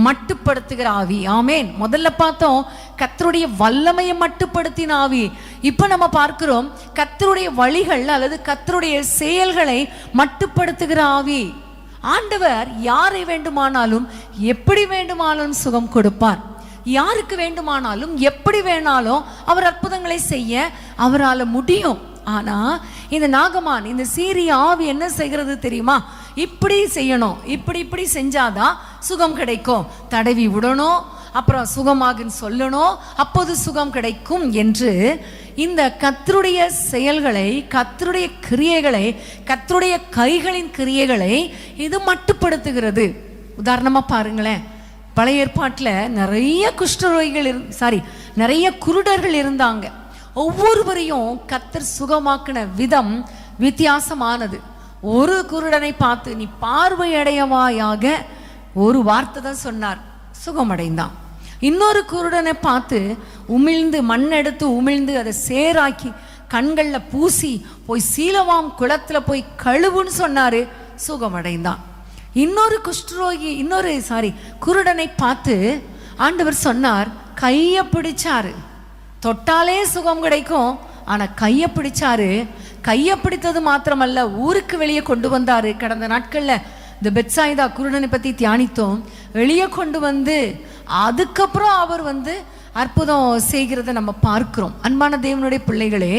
மட்டுப்படுத்துகிற ஆவி. ஆமேன். முதல்ல பார்த்தோம் கர்த்தருடைய வல்லமையை மட்டுப்படுத்தின ஆவி. இப்ப நம்ம பார்க்கிறோம் கர்த்தருடைய வழிகள் அல்லது கர்த்தருடைய செயல்களை மட்டுப்படுத்துகிற ஆவி. ஆண்டவர் யாரை வேண்டுமானாலும் எப்படி வேண்டுமானாலும் சுகம் கொடுப்பார். யாருக்கு வேண்டுமானாலும் எப்படி வேணாலும் அவர் அற்புதங்களை செய்ய அவரால் முடியும். ஆனா இந்த நாகமான், இந்த சீரிய ஆவி என்ன செய்கிறது தெரியுமா? இப்படி செய்யணும், இப்படி செஞ்சாதான் சுகம் கிடைக்கும், தடவி விடணும், அப்புறம் சுகமாகுன்னு சொல்லணும், அப்போது சுகம் கிடைக்கும் என்று இந்த கர்த்தருடைய செயல்களை, கர்த்தருடைய கிரியைகளை, கர்த்தருடைய கைகளின் கிரியைகளை இது மட்டுப்படுத்துகிறது. உதாரணமா பாருங்களேன், பழைய ஏற்பாட்டில் நிறைய குஷ்டரோகிகள் நிறைய குருடர்கள் இருந்தாங்க. ஒவ்வொருவரையும் கர்த்தர் சுகமாக்கின விதம் வித்தியாசமானது. ஒரு குருடனை பார்த்து நீ பார்வையடையவாயாக ஒரு வார்த்தை தான் சொன்னார், சுகமடைந்தான். இன்னொரு குருடனை பார்த்து உமிழ்ந்து, மண்ணெடுத்து உமிழ்ந்து அதை சேராக்கி கண்களில் பூசி போய் சீலவாம் குளத்துல போய் கழுவுன்னு சொன்னாரு, சுகமடைந்தான். இன்னொரு குருடனை பார்த்து ஆண்டவர் சொன்னார், கையை பிடிச்சாரு, தொட்டாலே சுகம் கிடைக்கும், ஆனா கையை பிடிச்சாரு. கையை பிடித்தது மாத்திரமல்ல, ஊருக்கு வெளியே கொண்டு வந்தாரு. கடந்த நாட்கள்ல இந்த பெத்சாயிதா குருடனை பத்தி தியானித்தோம். வெளியே கொண்டு வந்து அதுக்கப்புறம் அவர் அற்புதம் செய்கிறத நம்ம பார்க்கிறோம். அன்பான தேவனுடைய பிள்ளைகளே,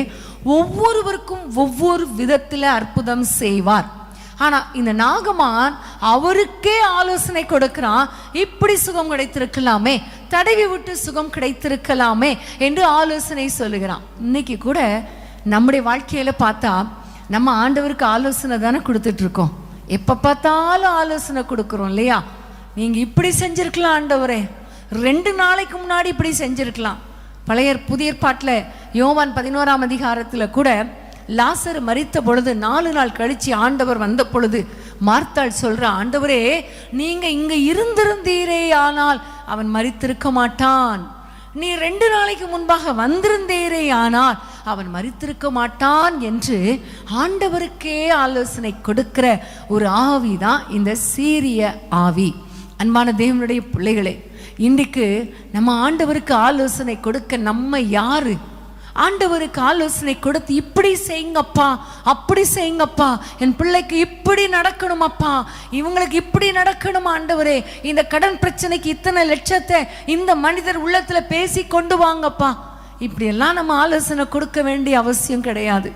ஒவ்வொருவருக்கும் ஒவ்வொரு விதத்துல அற்புதம் செய்வார். ஆனா இந்த நாகமான் அவருக்கே ஆலோசனை கொடுக்கிறான், இப்படி சுகம் கிடைத்திருக்கலாமே, தடவி விட்டு சுகம் கிடைத்திருக்கலாமே என்று ஆலோசனை சொல்லுகிறான். இன்னைக்கு கூட நம்முடைய வாழ்க்கையில பார்த்தா நம்ம ஆண்டவருக்கு ஆலோசனை தானே கொடுத்துட்டு இருக்கோம். எப்ப பார்த்தாலும் ஆலோசனை கொடுக்கிறோம் இல்லையா? நீங்க இப்படி செஞ்சிருக்கலாம் ஆண்டவரே, 2 நாளைக்கு முன்னாடி இப்படி செஞ்சிருக்கலாம். புதிய ஏற்பாட்டில் யோவான் 11ஆம் அதிகாரத்தில் கூட லாசர் மரித்த பொழுது 4 நாள் கழிச்சு ஆண்டவர் வந்த பொழுது மார்த்தாள் சொல்ற, ஆண்டவரே நீங்க இங்க இருந்திருந்தீரே ஆனால் அவன் மரித்திருக்க மாட்டான், நீ 2 நாளைக்கு முன்பாக வந்திருந்தீரே ஆனால் அவன் மரித்திருக்க மாட்டான் என்று ஆண்டவருக்கே ஆலோசனை கொடுக்கிற ஒரு ஆவிதான் இந்த சீரிய ஆவி. அன்பான தேவனுடைய பிள்ளைகளே, இன்றைக்கு நம்ம ஆண்டவருக்கு ஆலோசனை கொடுக்க நம்ம யாரு? ஆண்டவருக்கு ஆலோசனை கொடுத்து இப்படி செய்யுங்கப்பா, அப்படி செய்யுங்கப்பா, என் பிள்ளைக்கு இப்படி நடக்கணுமப்பா, இவங்களுக்கு இப்படி நடக்கணும் ஆண்டவரே, இந்த கடன் பிரச்சனைக்கு இத்தனை லட்சத்தை இந்த மனிதர் உள்ளத்துல பேசி கொண்டு வாங்கப்பா, இப்படியெல்லாம் நம்ம ஆலோசனை கொடுக்க வேண்டிய அவசியம் கிடையாது.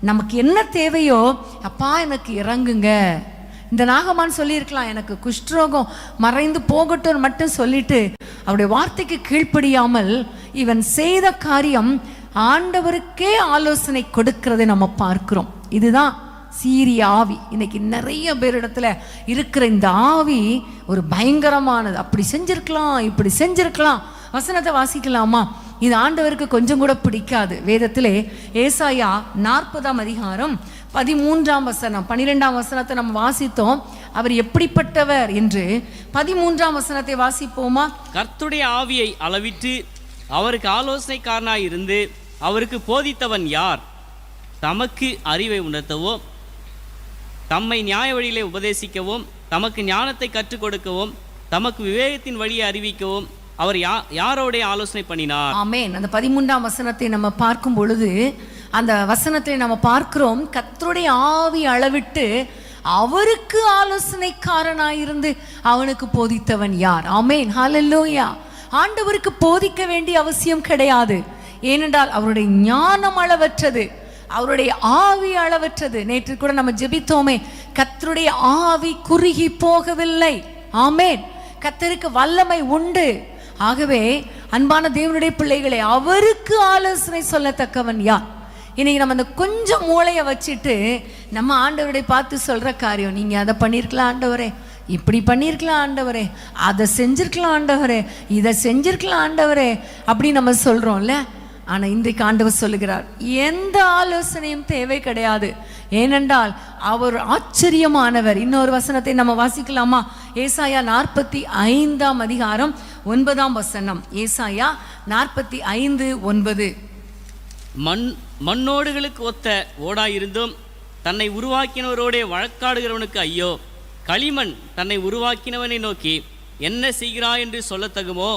நமக்கு என்ன தேவையோ, அப்பா எனக்கு இறங்குங்க. இந்த நாகமான் சொல்லியிருக்கலாம், எனக்கு குஷ்டரோகம் மறைந்து போகட்டும் மட்டும் சொல்லிட்டு அவருடைய வார்த்தைக்கு கீழ்ப்படியாமல் இவன் செய்த காரியம் ஆண்டவருக்கே ஆலோசனை கொடுக்கிறதை நம்ம பார்க்கிறோம். இதுதான் சீரிய ஆவி. இன்னைக்கு நிறைய பேரிடத்துல இருக்கிற இந்த ஆவி ஒரு பயங்கரமானது. அப்படி செஞ்சிருக்கலாம், இப்படி செஞ்சிருக்கலாம். வசனத்தை வாசிக்கலாமா? இது ஆண்டவருக்கு கொஞ்சம் கூட பிடிக்காது. வேதத்திலே ஏசாயா 40ஆம் அதிகாரம் 13ஆம் வசனம் 12ஆம் வசனத்தை நம்ம வாசித்தோம். அவர் எப்படிப்பட்டவர் என்று 13ஆம் வசனத்தை வாசிப்போமா? கர்த்தருடைய ஆவியை அளவிட்டு அவருக்கு ஆலோசனைக்காரனாய் இருந்து அவருக்கு போதித்தவன் யார்? தமக்கு அறிவை உணர்த்தவும், தம்மை நியாய வழியிலே உபதேசிக்கவும், தமக்கு ஞானத்தை கற்றுக் கொடுக்கவும், தமக்கு விவேகத்தின் வழியை அறிவிக்கவும் அவர் யாரோடைய ஆலோசனை பண்ணினார்? ஆமென். அந்த 13ஆம் வசனத்தை நம்ம பார்க்கும் பொழுது அந்த வசனத்தை நம்ம பார்க்கிறோம், கர்த்தருடைய ஆவி அளவிட்டு அவருக்கு ஆலோசனைக்காரனாயிருந்து அவனுக்கு போதித்தவன் யார்? ஆமென், ஹல்லேலூயா. ஆண்டவருக்கு போதிக்க வேண்டிய அவசியம் கிடையாது. ஏனென்றால் அவருடைய ஞானம் அளவற்றது, அவருடைய ஆவி அளவற்றது. நேற்று கூட நம்ம ஜெபித்தோமே, கர்த்தருடைய ஆவி குறுகி போகவில்லை. ஆமென். கர்த்தருக்கு வல்லமை உண்டு. ஆகவே அன்பான தேவனுடைய பிள்ளைகளே, அவருக்கு ஆலோசனை சொல்லத்தக்கவன் யார்? இன்னைக்கு நம்ம அந்த கொஞ்சம் மூளையை வச்சுட்டு நம்ம ஆண்டவருடைய பார்த்து சொல்ற காரியம், நீங்க அதை பண்ணியிருக்கலாம் ஆண்டவரே, இப்படி பண்ணியிருக்கலாம் ஆண்டவரே, அதை செஞ்சிருக்கலாம் ஆண்டவரே, இதை செஞ்சிருக்கலாம் ஆண்டவரே அப்படி நம்ம சொல்றோம்ல. ஆனா இன்றைக்கு ஆண்டவர் சொல்லுகிறார், எந்த ஆலோசனையும் தேவை கிடையாது. ஏனென்றால் அவர் ஆச்சரியமானவர். இன்னொரு வசனத்தை நம்ம வாசிக்கலாமா? ஏசாயா 45ஆம் அதிகாரம் 9ஆம் வசனம். ஏசாயா 45:9. மண்ணோடுகளுக்கு ஒத்த ஓடாயிருந்தும் தன்னை உருவாக்கினவரோட வழக்காடுகிறவனுக்கு ஐயோ! களிமண் தன்னை உருவாக்கினவனை நோக்கி என்ன செய்கிறாய் என்று சொல்லத்தகுமோ?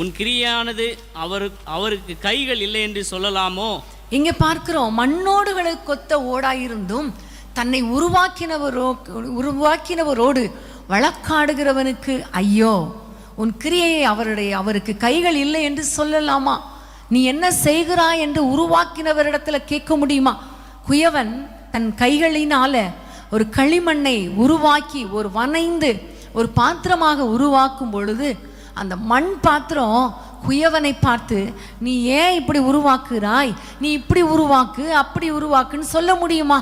உன் கிரியானது அவருக்கு கைகள் இல்லை என்று சொல்லலாமோ? இங்க பார்க்கிறோம், மண்ணோடுகளுக்கு கொத்த ஓடாயிருந்தும் தன்னை உருவாக்கினவரோடு வழக்காடுகிறவனுக்கு ஐயோ! உன் கிரியையை அவருக்கு கைகள் இல்லை என்று சொல்லலாமா? நீ என்ன செய்கிறாய் என்று உருவாக்கினவரிடத்துல கேட்க முடியுமா? குயவன் தன் கைகளினால ஒரு களிமண்ணை உருவாக்கி வனைந்து ஒரு பாத்திரமாக உருவாக்கும் பொழுது அந்த மண் பாத்திரம் குயவனை பார்த்து, நீ ஏன் இப்படி உருவாக்குறாய், நீ இப்படி உருவாக்கு அப்படி உருவாக்குன்னு சொல்ல முடியுமா?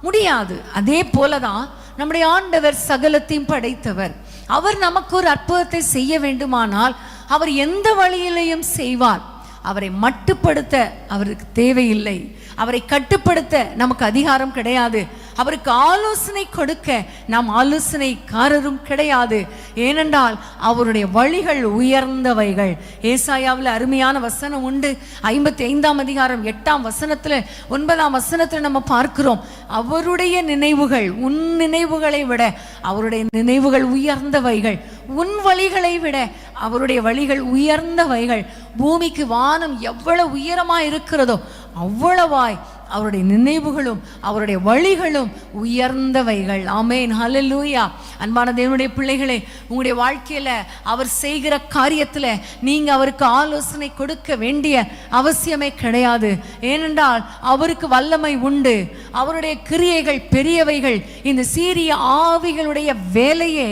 முடியாது. அதே போலதான் நம்முடைய ஆண்டவர் சகலத்தையும் படைத்தவர். அவர் நமக்கு ஒரு அற்புதத்தை செய்ய வேண்டுமானால் அவர் எந்த வழியிலையும் செய்வார். அவரை மட்டுப்படுத்த அவருக்கு தேவையில்லை, அவரை கட்டுப்படுத்த நமக்கு அதிகாரம் கிடையாது, அவருக்கு ஆலோசனை கொடுக்க நாம் ஆலோசனைக்காரரும் கிடையாது. ஏனென்றால் அவருடைய வழிகள் உயர்ந்தவைகள். ஏசாயாவில் அருமையான வசனம் உண்டு. 55ஆம் அதிகாரம் 8ஆம் வசனத்துல 9ஆம் வசனத்துல நம்ம பார்க்கிறோம், அவருடைய நினைவுகள் உன் நினைவுகளை விட அவருடைய நினைவுகள் உயர்ந்தவைகள், உன் வழிகளை விட அவருடைய வழிகள் உயர்ந்தவைகள். பூமிக்கு வானம் எவ்வளவு உயரமா இருக்கிறதோ அவ்வளவாய் அவருடைய நினைவுகளும் அவருடைய வழிகளும் உயர்ந்தவைகள். ஆமென், ஹல்லேலூயா. அன்பான தேவனுடைய பிள்ளைகளே, உங்களுடைய வாழ்க்கையில அவர் செய்கிற காரியத்துல நீங்க அவருக்கு ஆலோசனை கொடுக்க வேண்டிய அவசியமே கிடையாது. ஏனென்றால் அவருக்கு வல்லமை உண்டு, அவருடைய கிரியைகள் பெரியவைகள். இந்த சீரிய ஆவிகளுடைய வேலையே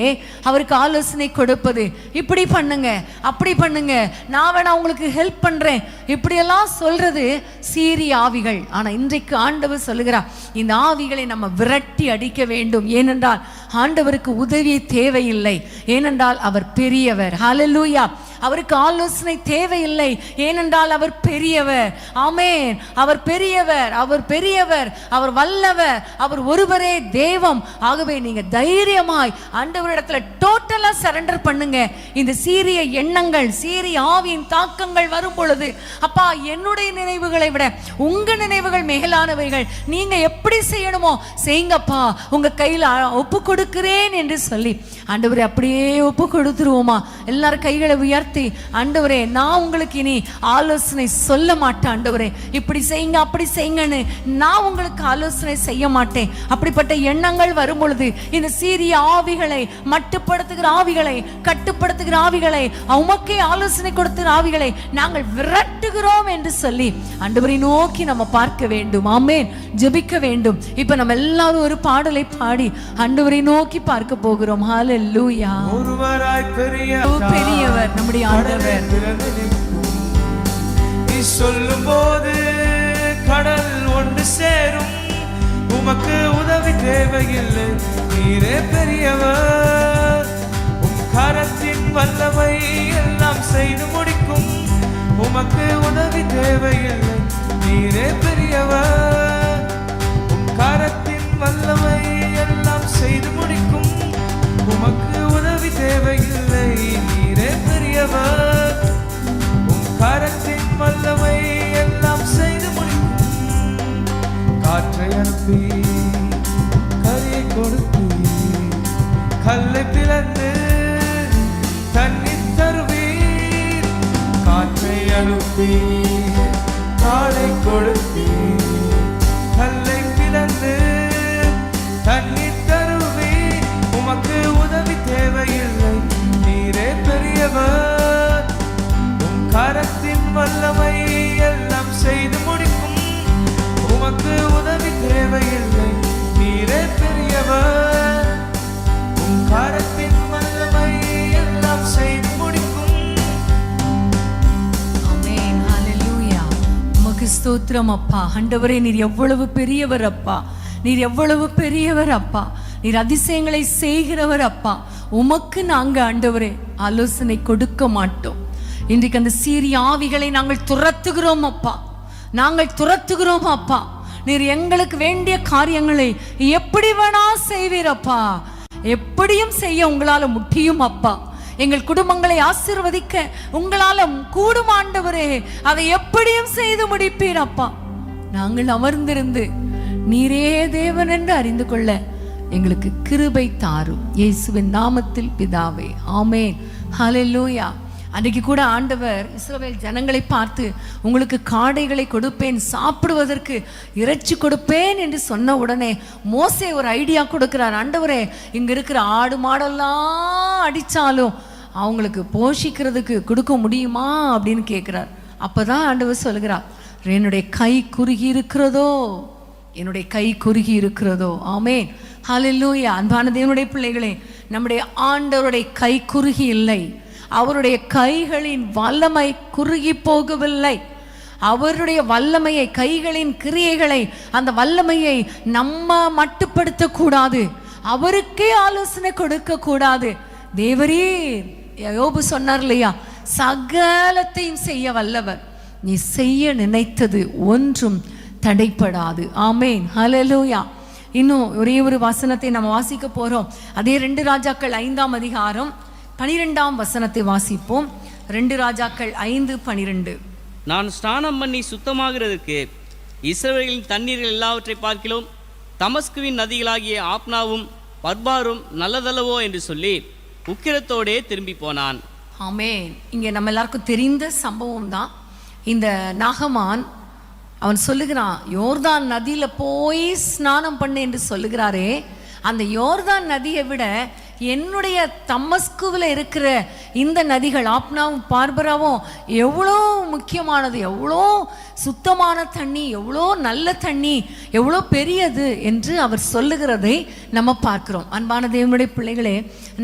அவருக்கு ஆலோசனை கொடுப்பது. இப்படி பண்ணுங்க, அப்படி பண்ணுங்க, நான் வேணா உங்களுக்கு ஹெல்ப் பண்றேன், இப்படியெல்லாம் சொல்றது சீரிய ஆவிகள். ஆனா இன்றைக்கு ஆண்டவர் சொல்லுகிறார், இந்த ஆவிகளை நம்ம விரட்டி அடிக்க வேண்டும். ஏனென்றால் ஆண்டவருக்கு உதவி தேவையில்லை, ஏனென்றால் அவர் பெரியவர். ஹல்லேலூயா. அவருக்கு ஆலோசனை தேவையில்லை, ஏனென்றால் அவர் பெரியவர். ஆமென். அவர் பெரியவர், அவர் பெரியவர், அவர் வல்லவர், அவர் ஒருவரே தெய்வம். ஆகவே நீங்க தைரியமாய் ஆண்டவரிடத்துல டோட்டலா சரண்டர் பண்ணுங்க. இந்த சீரிய எண்ணங்கள், சீரிய ஆவியின் தாக்கங்கள் வரும் பொழுது, அப்பா என்னுடைய நினைவுகளை விட உங்க நினைவுகள் மேலானவைகள், நீங்க எப்படி செய்யணுமோ செய்யுங்கப்பா, உங்க கையில ஒப்பு கொடுக்கிறேன் என்று சொல்லி ஆண்டவரே அப்படியே ஒப்பு கொடுத்துருவோமா? எல்லாரும் கைகளை உயர்த்தி, ஆண்டவரே நான் உங்களுக்கு இனி ஆலோசனை சொல்ல மாட்டேன், ஆண்டவரே இப்படி செய்யுங்க அப்படி செய்யுங்கன்னு நான் உங்களுக்கு ஆலோசனை செய்ய மாட்டேன். அப்படிப்பட்ட எண்ணங்கள் வரும் பொழுது இந்த சீரிய ஆவிகளை, மட்டுப்படுத்துகிற ஆவிகளை, கட்டுப்படுத்துகிற ஆவிகளை, உமக்கே ஆலோசனை கொடுத்துகிற ஆவிகளை நாங்கள் விரட்டுகிறோம் என்று சொல்லி ஆண்டவரை நோக்கி நம்ம பார்க்க வேண்டும். ஆமென். ஜெபிக்க வேண்டும். இப்ப நம்ம எல்லாரும் ஒரு பாடலை பாடி ஆண்டவரை நோக்கி பார்க்க போகிறோம். ஹல்லேலூயா. ஒருவராய் பெரியவர் நம்முடைய ஆண்டவர். நீ சொல்லும் போது கடல் ஒன்று சேரும், உமக்கு உதவி தேவையில்லை, நீரே பெரியவர். உம் கரத்தின் வல்லமை எல்லாம் செய்து முடிக்கும், உமக்கு உதவி தேவையில்லை, நீரே பெரியவர். உம் கரத்தின் வல்லமை எல்லாம் செய்து முடிக்கும், உமக்கு உதவி தேவையில்லை, நீரே பெரியவர். உம் கரத்தின் வல்லமை எல்லாம் செய்து முடிக்கும். காற்றை அனுப்பி கரையை கொடுத்து, கல்லை பிளந்து தண்ணீர் தருவீர். காற்றை அனுப்பி காலை கொடுத்து, கல்லை பிளந்து தண்ணீர் தருவீர். உமக்கு உதவி தேவையில்லை, நீரே பெரியவர். உம் கரத்தின் வல்லமை எல்லாம் செய்து முடிக்கும், உமக்கு உதவி தேவையில்லை, நீரே பெரியவர். உம் கரத்தின் வல்லமை எல்லாம் செய்து முடிக்கும். ஆமென். ஹல்லேலூயா. உமக்கு ஸ்தோத்திரம் அப்பா. ஆண்டவரே நீர் எவ்வளவு பெரியவர் அப்பா, நீர் எவ்வளவு பெரியவர் அப்பா, நீர் அதிசயங்களை செய்கிறவர் அப்பா. உமக்கு நாங்க ஆண்டவரே ஆலோசனை கொடுக்க மாட்டோம். இன்றைக்கு அந்த சீரிய ஆவிகளை நாங்கள் துரத்துகிறோம் அப்பா, நாங்கள் துரத்துகிறோம் அப்பா. நீர் எங்களுக்கு வேண்டிய காரியங்களை எப்படி வேணா செய்வீரப்பா, எப்படியும் செய்ய உங்களால முடியும் அப்பா. எங்கள் குடும்பங்களை ஆசீர்வதிக்க உங்களால கூடும் ஆண்டவரே, அதை எப்படியும் செய்து முடிப்பீர் அப்பா. நாங்கள் அமர்ந்திருந்து நீரே தேவன் என்று அறிந்து கொள்ள எங்களுக்கு கிருபை தாரும். இயேசுவின் நாமத்தில் பிதாவே, ஆமென். ஹல்லேலூயா. அன்றைக்கு கூட ஆண்டவர் இஸ்ரவேல் ஜனங்களை பார்த்து, உங்களுக்கு காடைகளை கொடுப்பேன், சாப்பிடுவதற்கு இறைச்சி கொடுப்பேன் என்று சொன்ன உடனே மோசே ஒரு ஐடியா கொடுக்கிறார். ஆண்டவரே, இங்க இருக்கிற ஆடு மாடெல்லாம் அடிச்சாலும் அவங்களுக்கு போஷிக்கிறதுக்கு கொடுக்க முடியுமா அப்படின்னு கேட்குறார். அப்பதான் ஆண்டவர் சொல்கிறார், என்னுடைய கை குறுகி இருக்கிறதோ, என்னுடைய கை குறுகி இருக்கிறதோ. ஆமென், ஹல்லேலூயா. அன்பான தேவனுடைய பிள்ளைகளே, நம்முடைய ஆண்டவருடைய கை குறுகி இல்லை. அவருடைய கைகளின் வல்லமை குறுகி போகவில்லை. அவருடைய வல்லமையை, கைகளின் கிரியைகளை, அந்த வல்லமையை நம்ம மட்டுப்படுத்தக்கூடாது. அவருக்கே ஆலோசனை கொடுக்க கூடாது. தேவரீர், யோபு சொன்னார் இல்லையா, சகலத்தையும் செய்ய வல்லவர், நீ செய்ய நினைத்தது ஒன்றும் தடைப்படாது. ஆமென், ஹல்லேலூயா. இன்னும் ஒரே ஒரு வசனத்தை நம்ம வாசிக்க போறோம். அதே 2 ராஜாக்கள் 5ஆம் அதிகாரம் 12ஆம் வசனத்தை வாசிப்போம். 2 ராஜாக்கள் 5:12. நான் ஸ்நானம் பண்ணி சுத்தமாகிறதற்கு இஸ்ரவேலின் தண்ணீர்கள் எல்லாவற்றை பார்க்கிலும் தமஸ்குவின் நதிகளாகிய ஆப்னாவும் பர்பாரும் நல்லதல்லவோ என்று சொல்லி உக்கிரத்தோடே திரும்பி போனான். ஆமென். இங்கே நம்ம எல்லாருக்கும் தெரிந்த சம்பவம் தான். இந்த நாகமான் அவன் சொல்லுகிறான், யோர்தான் நதியில போய் ஸ்நானம் பண்ணு என்று சொல்லுகிறாரே, அந்த யோர்தான் நதியை விட என்னுடைய தமஸ்குவில் இருக்கிற இந்த நதிகள் ஆப்னாவும் பார்பராவும் எவ்வளோ முக்கியமானது, எவ்வளோ சுத்தமான தண்ணி, எவ்வளோ நல்ல தண்ணி, எவ்வளோ பெரியது என்று அவர் சொல்லுகிறதை நம்ம பார்க்கிறோம். அன்பான தேவனுடைய பிள்ளைகளே,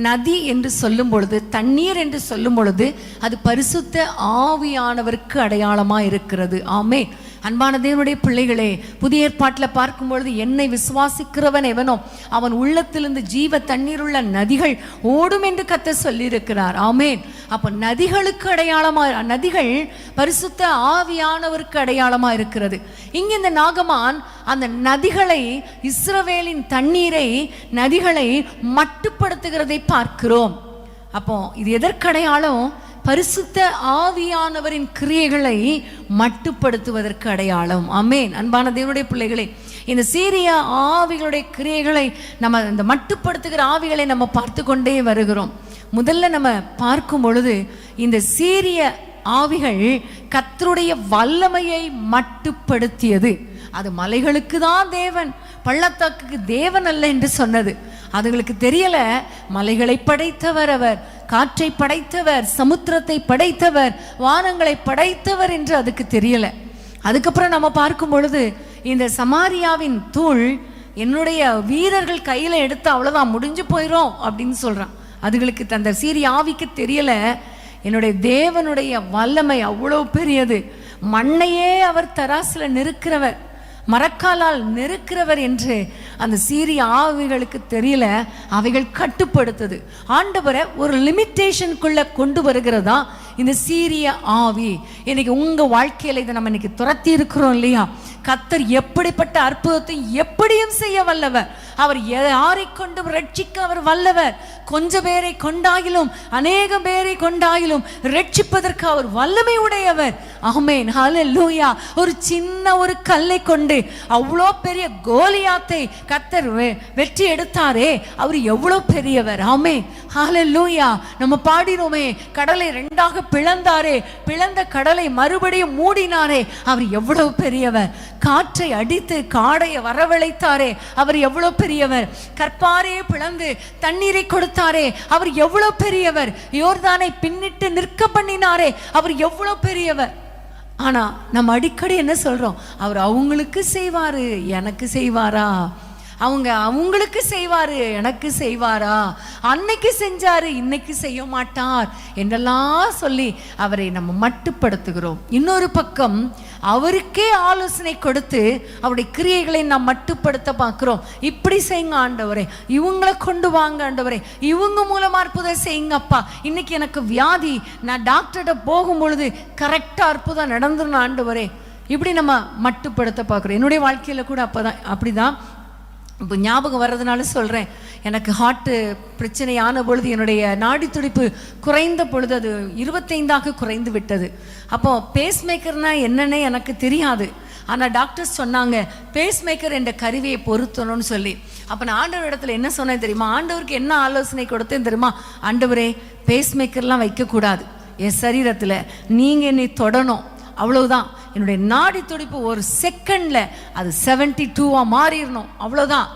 நதி என்று சொல்லும் பொழுது, தண்ணீர் என்று சொல்லும் பொழுது, அது பரிசுத்த ஆவியானவருக்கு அடையாளமாக இருக்கிறது. ஆமே. அன்பான தேவனுடைய பிள்ளைகளே, புதிய ஏற்பாட்டில் பார்க்கும் பொழுது, என்னை விசுவாசிக்கிறவன் எவனோ அவன் உள்ளத்திலிருந்து ஜீவ தண்ணீருள்ள நதிகள் ஓடும் என்று கர்த்தர் சொல்லியிருக்கிறார். ஆமென். அப்போ நதிகளுக்கு அடையாளமா, நதிகள் பரிசுத்த ஆவியானவருக்கு அடையாளமா இருக்கிறது. இங்க இந்த நாகமான் அந்த நதிகளை, இஸ்ரவேலின் தண்ணீரை, நதிகளை மட்டுப்படுத்துகிறதை பார்க்கிறோம். அப்போ இது எதற்கு அடையாளம்? பரிசுத்த ஆவியானவரின் கிரியைகளை மட்டுப்படுத்துவதற்கு அடையாளம். ஆமென். அன்பான தேவனுடைய பிள்ளைகளே, இந்த சீரிய ஆவிகளுடைய கிரியைகளை, நம்ம இந்த மட்டுப்படுத்துகிற ஆவிகளை நம்ம பார்த்து கொண்டே வருகிறோம். முதல்ல நம்ம பார்க்கும் பொழுது, இந்த சீரிய ஆவிகள் கர்த்தருடைய வல்லமையை மட்டுப்படுத்தியது. அது மலைகளுக்கு தான் தேவன், பள்ளத்தாக்குக்கு தேவன் அல்ல என்று சொன்னது. அதுங்களுக்கு தெரியல, மலைகளை படைத்தவர் அவர், காற்றை படைத்தவர், சமுத்திரத்தை படைத்தவர், வானங்களை படைத்தவர் என்று அதுக்கு தெரியல. அதுக்கப்புறம் நம்ம பார்க்கும் பொழுது, இந்த சமாரியாவின் தூள் என்னுடைய வீரர்கள் கையில எடுத்து அவ்வளவுதான், முடிஞ்சு போயிடும் அப்படின்னு சொல்றான். அதுகளுக்கு அந்த சீரிய ஆவிக்கு தெரியல, என்னுடைய தேவனுடைய வல்லமை அவ்வளவு பெரியது. மண்ணையே அவர் தராசுல நெருக்கிறவர், மரக்காலால் நெருக்கிறவர் என்று அந்த சீரிய ஆவிகளுக்கு தெரியல. அவைகள் கட்டுப்படுத்துது. ஆண்டவரை ஒரு லிமிட்டேஷனுக்குள்ள கொண்டு வருகிறதா இந்த சீரிய ஆவி. இன்னைக்கு உங்க வாழ்க்கையில இதை நம்ம இன்னைக்கு துரத்தி இருக்கிறோம் இல்லையா? கர்த்தர் எப்படிப்பட்ட அற்புதத்தை எப்படியும் செய்ய வல்லவர். அவர் யாரை கொண்டும் ரட்சிக்க அவர் வல்லவர். கொஞ்சம் பேரை கொண்டாயிலும் அநேக பேரை கொண்டாயிலும் ரட்சிப்பதற்கு அவர் வல்லமை உடையவர். ஆமென், ஹல்லேலூயா. ஒரு சின்ன ஒரு கல்லை கொண்டு அவ்வளோ பெரிய கோலியாத்தை கர்த்தர் வெற்றி எடுத்தாரே, அவர் எவ்வளோ பெரியவர். ஆமென், ஹல்லேலூயா. நம்ம பாடினோமே, கடலை 2ஆக பிளந்தாரே, பிளந்த கடலை மறுபடியும் மூடினாரே, அவர் எவ்வளவு பெரியவர். காற்றை அடித்து காடையை வரவழைத்தாரே, அவர் எவ்வளவு பெரியவர். கற்பாரையே பிளந்து தண்ணீரை கொடுத்தாரே, அவர் எவ்வளவு பெரியவர். யோர்தானை பின்னிட்டு நிற்க பண்ணினாரே, அவர் எவ்வளவு பெரியவர். ஆனா நம்ம அடிக்கடி என்ன சொல்றோம்? அவர் அவங்களுக்கு செய்வாரு, எனக்கு செய்வாரா? அவங்க அவங்களுக்கு செய்வாரு, எனக்கு செய்வாரா? அன்னைக்கு செஞ்சாரு, இன்னைக்கு செய்ய மாட்டார் என்றெல்லாம் சொல்லி அவரை நம்ம மட்டுப்படுத்துகிறோம். இன்னொரு பக்கம் அவருக்கே ஆலோசனை கொடுத்து அவருடைய கிரியைகளை நாம் மட்டுப்படுத்த பார்க்கிறோம். இப்படி செய்யுங்க ஆண்டவரே, இவங்களை கொண்டு வாங்க ஆண்டவரே, இவங்க மூலமா அற்புதம் செய்யுங்கப்பா. இன்னைக்கு எனக்கு வியாதி, நான் டாக்டர்கிட்ட போகும் பொழுது கரெக்டா அற்புதம் நடந்துடணும் ஆண்டவரே. இப்படி நம்ம மட்டுப்படுத்த பார்க்கிறோம். என்னுடைய வாழ்க்கையில கூட அப்படிதான். இப்போ ஞாபகம் வர்றதுனால சொல்கிறேன். எனக்கு ஹார்ட்டு பிரச்சனையான பொழுது, என்னுடைய நாடி துடிப்பு குறைந்த பொழுது, அது 25ஆக குறைந்து விட்டது. அப்போது பேஸ்மேக்கர்னால் என்னன்னே எனக்கு தெரியாது. ஆனால் டாக்டர்ஸ் சொன்னாங்க, பேஸ்மேக்கர் என்ற கருவியை பொருத்தணும்னு சொல்லி. அப்போ நான் ஆண்டவர் இடத்துல என்ன சொன்னேன் தெரியுமா? ஆண்டவருக்கு என்ன ஆலோசனை கொடுத்தேன் தெரியுமா? ஆண்டவரே, பேஸ்மேக்கர்லாம் வைக்கக்கூடாது என் சரீரத்தில், நீங்கள் என்னை தொடணும், அவ்வளவுதான். என்னுடைய நாடி துடிப்பு ஒரு செகண்ட்ல அது 72 மாறிடணும், அவ்வளோதான்.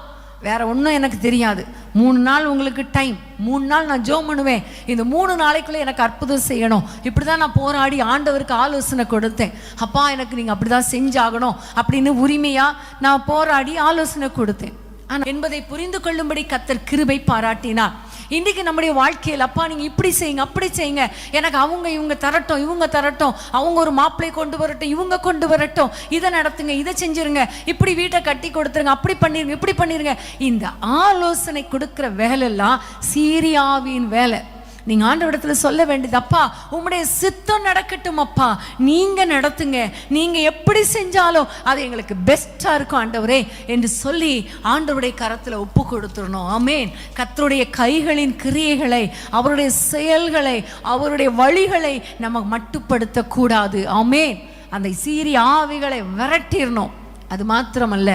வேற ஒன்றும் எனக்கு தெரியாது. 3 நாள் உங்களுக்கு டைம், 3 நாள் நான் ஜெபம் பண்ணுவேன், இந்த 3 நாளைக்குள்ளே எனக்கு அற்புதம் செய்யணும். இப்படி தான் நான் போராடி ஆண்டவருக்கு ஆலோசனை கொடுத்தேன். அப்பா எனக்கு நீங்கள் அப்படி தான் செஞ்சாகணும் அப்படின்னு உரிமையாக நான் போராடி ஆலோசனை கொடுத்தேன். ஆனால் என்பதை புரிந்து கொள்ளும்படி கர்த்தர் கிருபை பாராட்டினார். இன்றைக்கு நம்முடைய வாழ்க்கையில் அப்பா நீங்கள் இப்படி செய்யுங்க, அப்படி செய்யுங்க, எனக்கு இவங்க தரட்டும், இவங்க தரட்டும், அவங்க ஒரு மாப்பிள்ளை கொண்டு வரட்டும், இவங்க கொண்டு வரட்டும், இதை நடத்துங்க, இதை செஞ்சிருங்க, இப்படி வீட்டை கட்டி கொடுத்துருங்க, அப்படி பண்ணிருங்க, இப்படி பண்ணிருங்க. இந்த ஆலோசனை கொடுக்குற வேலையெல்லாம் சீரியாவின் வேலை. நீங்கள் ஆண்டவரிடத்தில் சொல்ல வேண்டியது, அப்பா உம்முடைய சித்தம் நடக்கட்டும், அப்பா நீங்கள் நடத்துங்க, நீங்கள் எப்படி செஞ்சாலும் அது எங்களுக்கு பெஸ்ட்டாக இருக்கும் ஆண்டவரே என்று சொல்லி ஆண்டவருடைய கரத்தில் ஒப்பு கொடுத்துடணும். ஆமேன். கர்த்தருடைய கைகளின் கிரியைகளை, அவருடைய செயல்களை, அவருடைய வழிகளை நம்ம மட்டுப்படுத்தக்கூடாது. ஆமேன். அந்த சீரிய ஆவிகளை விரட்டிடணும். அது மாத்திரமல்ல,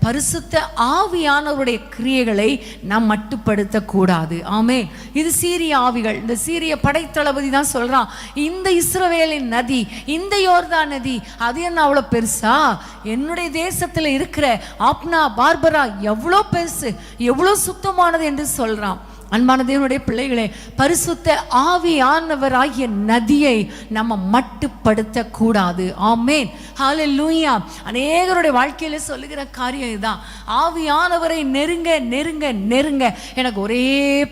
பரிசுத்த ஆவியானவருடைய கிரியைகளை நாம் மட்டுப்படுத்தக்கூடாது. ஆமே. இது சீரிய ஆவிகள். இந்த சீரிய படைத்தளபதி தான் சொல்றான், இந்த இஸ்ரவேலின் நதி, இந்த யோர்தான் நதி அது என்ன அவ்வளோ பெருசா? என்னுடைய தேசத்தில் இருக்கிற ஆப்னா பார்பரா எவ்வளோ பெருசு, எவ்வளோ சுத்தமானது என்று சொல்றான். அன்பான தேவனுடைய பிள்ளைகளே, பரிசுத்த ஆவியானவராகிய நதியை நம்ம மட்டுப்படுத்த கூடாது. ஆமேன். ஹல்லேலூயா. அநேகருடைய வாழ்க்கையில சொல்லுகிற காரியம் இதுதான். ஆவியானவரை நெருங்க நெருங்க நெருங்க எனக்கு ஒரே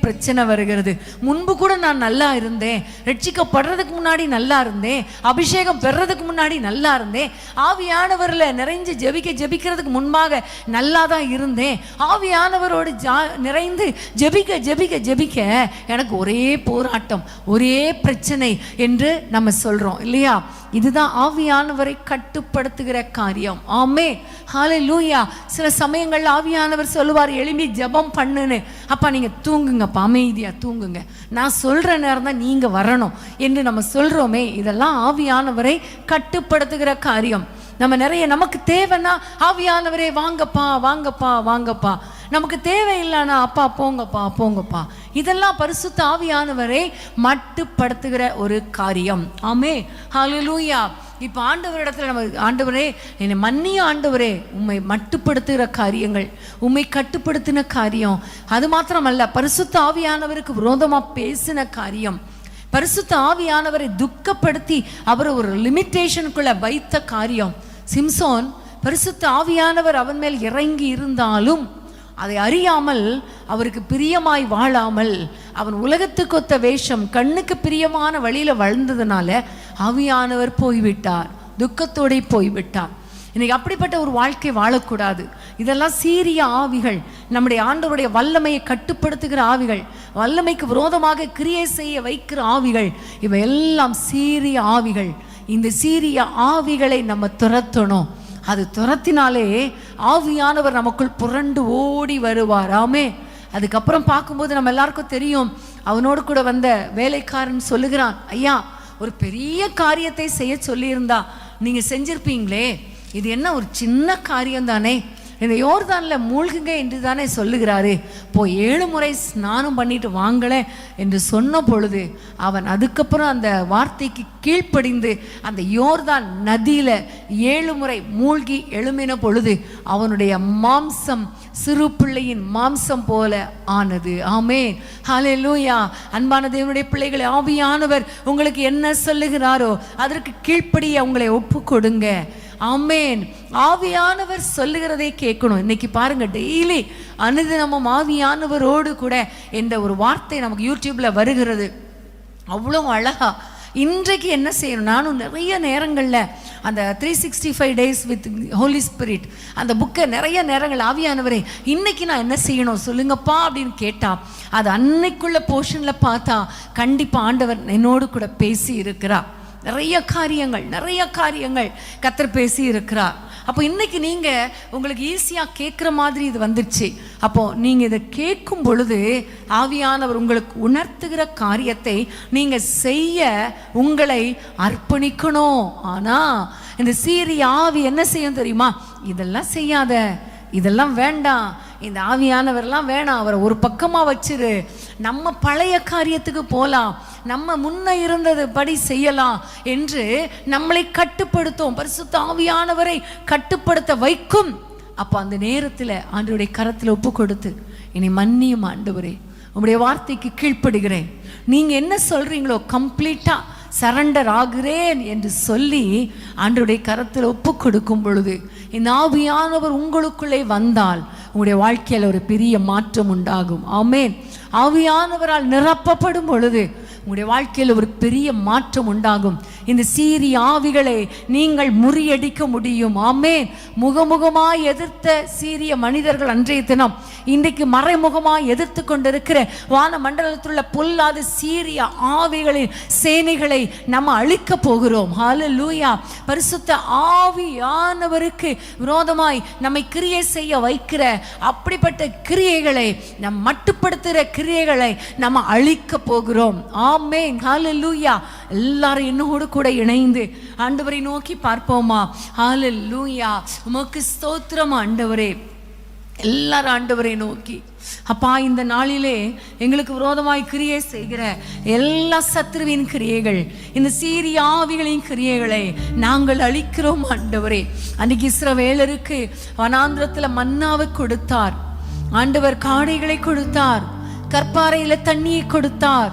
பிரச்சனை வருகிறது. முன்பு கூட நான் நல்லா இருந்தேன், ரட்சிக்கப்படுறதுக்கு முன்னாடி நல்லா இருந்தேன், அபிஷேகம் பெறதுக்கு முன்னாடி நல்லா இருந்தேன், ஆவியானவரில் நிறைஞ்சு ஜெபிக்கிறதுக்கு முன்பாக நல்லா தான் இருந்தேன், ஆவியானவரோடு நிறைந்து ஜெபிக்க எனக்கு ஒரே போராட்டம், ஒரே பிரச்சனை என்று நம்ம சொல்றோம் இல்லையா? இதுதான் ஆவியானவரை கட்டுப்படுத்துகிற காரியம். ஆமே. ஹல்லேலூயா. சில சமயங்கள் ஆவியானவர் சொல்லுவார், எழும்பி ஜெபம் பண்ணுன்னு. அப்பா நீங்க தூங்குங்கப்பா, அமைதியா தூங்குங்க, நான் சொல்ற நேரம் தான் நீங்க வரணும் என்று நம்ம சொல்றோமே. இதெல்லாம் ஆவியானவரை கட்டுப்படுத்துகிற காரியம். நம்ம நிறைய நமக்கு தேவைன்னா ஆவியானவரே வாங்கப்பா வாங்கப்பா வாங்கப்பா, நமக்கு தேவையில்லைன்னா அப்பா போங்கப்பா போங்கப்பா. இதெல்லாம் பரிசுத்த ஆவியானவரை மட்டுப்படுத்துகிற ஒரு காரியம். ஆமே. ஹல்லேலூயா. இப்போ ஆண்டவரிடத்துல நம்ம, ஆண்டவரே என்னை மன்னிய ஆண்டவரே, உம்மை மட்டுப்படுத்துகிற காரியங்கள், உம்மை கட்டுப்படுத்தின காரியம், அது மாத்திரமல்ல பரிசுத்த ஆவியானவருக்கு விரோதமாக பேசின காரியம், பரிசுத்த ஆவியானவரை துக்கப்படுத்தி அவரை ஒரு லிமிட்டேஷனுக்குள்ள வைத்த காரியம். சிம்சோன் பரிசுத்த ஆவியானவர் அவன் மேல் இறங்கி இருந்தாலும் அதை அறியாமல், அவருக்கு பிரியமாய் வாழாமல், அவன் உலகத்துக்கொத்த வேஷம், கண்ணுக்கு பிரியமான வழியில வாழ்ந்ததுனால ஆவியானவர் போய்விட்டார், துக்கத்தோடு போய்விட்டார். இன்னைக்கு அப்படிப்பட்ட ஒரு வாழ்க்கை வாழக்கூடாது. இதெல்லாம் சீரிய ஆவிகள், நம்முடைய ஆண்டவருடைய வல்லமையை கட்டுப்படுத்துகிற ஆவிகள், வல்லமைக்கு விரோதமாக கிரியை செய்ய வைக்கிற ஆவிகள், இவை எல்லாம் சீரிய ஆவிகள். இந்த சீரிய ஆவிகளை நம்ம துரத்தணும். அது துரத்தினாலே ஆவியானவர் நமக்குள் புரண்டு ஓடி வருவார். ஆமே. அதுக்கப்புறம் பார்க்கும்போது நம்ம எல்லாருக்கும் தெரியும், அவனோடு கூட வந்த வேலைக்காரன் சொல்லுகிறான், ஐயா ஒரு பெரிய காரியத்தை செய்ய சொல்லியிருந்தா நீங்க செஞ்சிருப்பீங்களே, இது என்ன ஒரு சின்ன காரியம் தானே, இந்த யோர்தானில் மூழ்குங்க என்று தானே சொல்லுகிறாரு, போய் 7 முறை ஸ்நானம் பண்ணிட்டு வாங்கலை என்று சொன்ன பொழுது அவன் அதுக்கப்புறம் அந்த வார்த்தைக்கு கீழ்ப்படிந்து அந்த யோர்தான் நதியில் 7 முறை மூழ்கி எழும்பின பொழுது அவனுடைய மாம்சம் சிறு பிள்ளையின் மாம்சம் போல ஆனது. ஆமென். ஹல்லேலூயா. அன்பான தேவனுடைய பிள்ளைகளை, ஆவியானவர் உங்களுக்கு என்ன சொல்லுகிறாரோ அதற்கு கீழ்ப்படிய உங்களை ஒப்பு கொடுங்க. ஆமென். ஆவியானவர் சொல்லுகிறதை கேட்கணும். இன்னைக்கு பாருங்க, டெய்லி அனுதினமும் ஆவியானவரோடு கூட என்ற ஒரு வார்த்தை நமக்கு யூடியூப்ல வருகிறது. அவ்வளோ அழகா. இன்றைக்கு என்ன செய்யணும், நானும் நிறைய நேரங்களில் அந்த 365 days வித் ஹோலி ஸ்பிரிட் அந்த புக்கை நிறைய நேரங்கள் ஆவியானவரே இன்னைக்கு நான் என்ன செய்யணும் சொல்லுங்கப்பா அப்படின்னு கேட்டா, அது அன்னைக்குள்ள போர்ஷனில் பார்த்தா கண்டிப்பாக ஆண்டவர் என்னோடு கூட பேசி இருக்கிறார். நிறைய காரியங்கள் கர்த்தர் பேசி இருக்கிறார். அப்போ இன்னைக்கு நீங்கள் உங்களுக்கு ஈஸியாக கேட்குற மாதிரி இது வந்துடுச்சு. அப்போது நீங்கள் இதை கேட்கும் பொழுது ஆவியானவர் உங்களுக்கு உணர்த்துகிற காரியத்தை நீங்கள் செய்ய உங்களை அர்ப்பணிக்கணும். ஆனால் இந்த சீரிய ஆவி என்ன செய்யும் தெரியுமா, இதெல்லாம் செய்யாத, இதெல்லாம் வேண்டாம், இந்த ஆவியானவர்லாம் வேணாம், அவரை ஒரு பக்கமாக வச்சிரு, நம்ம பழைய காரியத்துக்கு போகலாம், நம்ம முன்ன இருந்தது படி செய்யலாம் என்று நம்மளை கட்டுப்படுத்தும். பரிசுத்த ஆவியானவரை கட்டுப்படுத்த வைக்கும் அப்போ அந்த நேரத்தில் ஆண்டவருடைய கரத்தில் ஒப்பு கொடுத்து, என்னை மன்னியும் ஆண்டவரே, உங்களுடைய வார்த்தைக்கு கீழ்ப்படுகிறேன், நீங்கள் என்ன சொல்கிறீங்களோ கம்ப்ளீட்டாக சரண்டர் ஆகிறேன் என்று சொல்லி ஆண்டவருடைய கரத்தில் ஒப்பு கொடுக்கும் பொழுது இந்த ஆவியானவர் உங்களுக்குள்ளே வந்தால் உங்களுடைய வாழ்க்கையில் ஒரு பெரிய மாற்றம் உண்டாகும். ஆமென். ஆவியானவரால் நிரப்பப்படும் பொழுது உங்களுடைய வாழ்க்கையில் ஒரு பெரிய மாற்றம் உண்டாகும். இந்த சீரிய ஆவிகளை நீங்கள் முறியடிக்க முடியும். ஆமென். முகமுகமாய் எதிர்த்த சீரிய மனிதர்கள் அன்றைய தினம் இன்றைக்கு மறைமுகமாய் எதிர்த்து கொண்டிருக்கிற வான மண்டலத்தில் உள்ள பொல்லாத சீரிய ஆவிகளின் சேனைகளை நம்ம அழிக்க போகிறோம். ஹல்லேலூயா. பரிசுத்த ஆவியானவருக்கு விரோதமாய் நம்மை கிரியை செய்ய வைக்கிற அப்படிப்பட்ட கிரியைகளை, நம் மட்டுப்படுத்துகிற கிரியைகளை நம்ம அழிக்க போகிறோம். ஆமென். ஹல்லேலூயா. எல்லாரும் என்னோடு கூட இணைந்து ஆண்டவரை நோக்கி பார்ப்போமா? ஹல்லேலூயா. உமக்கு ஸ்தோத்திரம் ஆண்டவரே. எல்லாரும் ஆண்டவரை நோக்கி, அப்பா, இந்த நாளிலே எங்களுக்கு விரோதமாய் கிரியை செய்கிற எல்லா சத்ருவின் கிரியைகள், இந்த சீரிய ஆவிகளின் கிரியைகளை நாங்கள் அழிக்கிறோம் ஆண்டவரே. அன்றைக்கு இஸ்ரவேலருக்கு வனாந்திரத்தில் மன்னாவை கொடுத்தார் ஆண்டவர், காடைகளை கொடுத்தார், கற்பாறையில தண்ணியை கொடுத்தார்.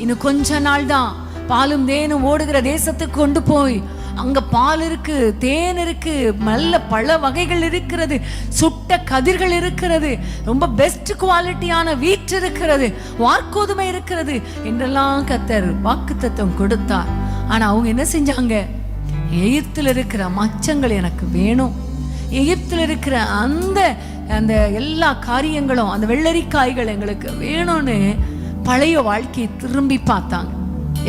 இன்னும் கொஞ்ச நாள் தான் பாலும் தேனும் ஓடுகிற தேசத்துக்கு கொண்டு போய் அங்க பால் இருக்கு, தேன் இருக்கு, நல்ல பழ வகைகள் இருக்கிறது, சுட்ட கதிர்கள் இருக்கிறது, ரொம்ப பெஸ்ட் குவாலிட்டியான வீட் இருக்கிறது, வார்கோதுமை இருக்கிறது என்றெல்லாம் கர்த்தர் வாக்குத்தத்தம் கொடுத்தார். ஆனா அவங்க என்ன செஞ்சாங்க? எகிப்தில் இருக்கிற மச்சங்கள் எனக்கு வேணும், எகிப்தில் இருக்கிற அந்த அந்த எல்லா காரியங்களும், அந்த வெள்ளரிக்காய்கள் எங்களுக்கு வேணும்னு பழைய வாழ்க்கையை திரும்பி பார்த்தாங்க.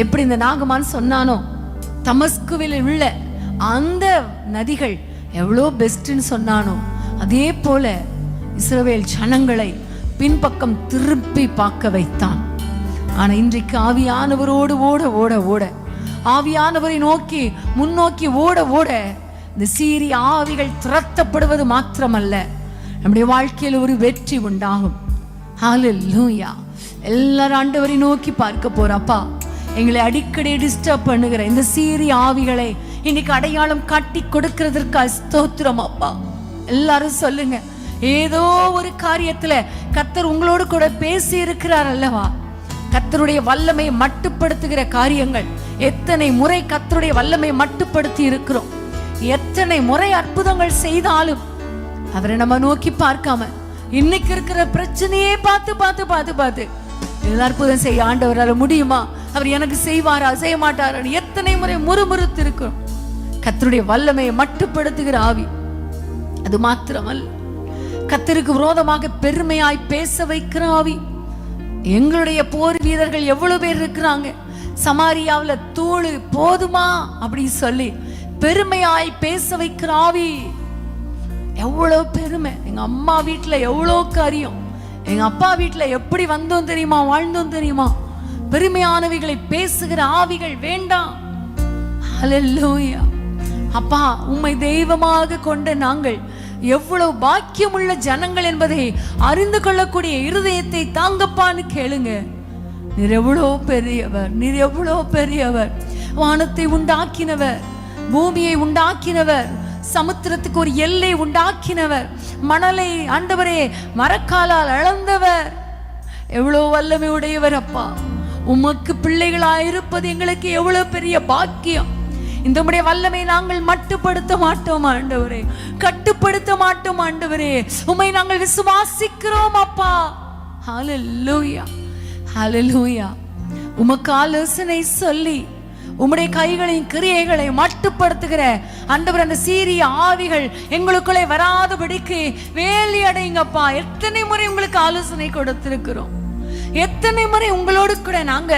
எப்படி இந்த நாகமான் சொன்னானோ, தமஸ்குவில் உள்ள அந்த நதிகள் எவ்வளோ பெஸ்ட்ன்னு சொன்னானோ, அதே போல இஸ்ரவேல் ஜனங்களை பின்பக்கம் திருப்பி பார்க்க வைத்தான். ஆனா இன்றைக்கு ஆவியானவரோடு ஓட ஓட ஓட, ஆவியானவரை நோக்கி முன்னோக்கி ஓட ஓட இந்த சீரிய ஆவிகள் துரத்தப்படுவது மாத்திரமல்ல, நம்முடைய வாழ்க்கையில் ஒரு வெற்றி உண்டாகும். ஹல்லேலூயா. எல்லாரும் ஆண்டவரை நோக்கி பார்க்க போறப்பா, எங்களை அடிக்கடி டிஸ்டர்ப் பண்ணுகிற இந்த சீரிய ஆவிகளை இன்னைக்கு அடையாளம் காட்டி கொடுக்கிறதற்கு ஸ்தோத்திரம் அப்பா. எல்லாரும் சொல்லுங்க, ஏதோ ஒரு காரியத்துல கர்த்தர் உங்களோடு கூட பேசி இருக்கிறார் அல்லவா? கர்த்தருடைய வல்லமை மட்டுப்படுத்துகிற காரியங்கள், எத்தனை முறை கர்த்தருடைய வல்லமை மட்டுப்படுத்தி இருக்கிறோம், எத்தனை முறை அற்புதங்கள் செய்தாலும் அவரை நம்ம நோக்கி பார்க்காம இன்னைக்கு இருக்கிற பிரச்சனையே பார்த்து பார்த்து பார்த்து பார்த்து அற்புதம் செய்ய ஆண்டவரால் முடியுமா, அவர் எனக்கு செய்வாரா செய்ய மாட்டாரா எத்தனை முறை முறுமுறுத்து இருக்கிறோம். கர்த்தருடைய வல்லமையை மட்டுப்படுத்துகிற ஆவி. அது மாத்திரமல்ல, கர்த்தருக்கு விரோதமாக பெருமையாய் பேச வைக்கிற ஆவி. எங்களுடைய போர் வீரர்கள் எவ்வளவு பேர் இருக்கிறாங்க, சமாரியாவுல தூளு போதுமா அப்படின்னு சொல்லி பெருமையாய் பேச வைக்கிற ஆவி. எவ்வளவு பெருமை, எங்க அம்மா வீட்டுல எவ்வளவு காரியம், எங்க அப்பா வீட்டுல எப்படி வந்தோம் தெரியுமா, வாழ்ந்தோம் தெரியுமா. பெருமையானவைகளை பேசுகிற ஆவிகள் வேண்டாம். ஹல்லேலூயா. அப்பா, உம்மை தெய்வமாக கொண்ட நாங்கள் எவ்வளவு பாக்கியமுள்ள ஜனங்கள் என்பதை அறிந்து கொள்ளக்கூடிய இருதயத்தை தாங்கப்பான்னு கேளுங்க. நீர் எவ்வளோ பெரியவர், நீர் எவ்வளோ பெரியவர். வானத்தை உண்டாக்கினவர், பூமியை உண்டாக்கினவர், சமுத்திரத்துக்கு ஒரு எல்லை உண்டாக்கினவர், மணலை ஆண்டவரே மரக்காலால் அளந்தவர். எவ்வளவு வல்லமை உடையவர் அப்பா. உமக்கு பிள்ளைகளாயிருப்பது எங்களுக்கு எவ்வளவு பெரிய பாக்கியம். இந்த உம்முடைய வல்லமை நாங்கள் மட்டுப்படுத்த மாட்டோம் ஆண்டவரே, கட்டுப்படுத்த மாட்டோம் ஆண்டவரே. உம்மை நாங்கள் விசுவாசிக்கிறோம் அப்பா. ஹல்லேலூயா, ஹல்லேலூயா. உமக்கு ஆலோசனை சொல்லி உம்முடைய கைகளின் கிரியைகளை மட்டுப்படுத்துகிற ஆண்டவர், அந்த சீரிய ஆவிகள் எங்களுக்குள்ளே வராதபடிக்கு வேலி அடைங்கப்பா. எத்தனை முறை உங்களுக்கு ஆலோசனை கொடுத்திருக்கிறோம், எத்தனை முறை உங்களோடு கூட நாங்க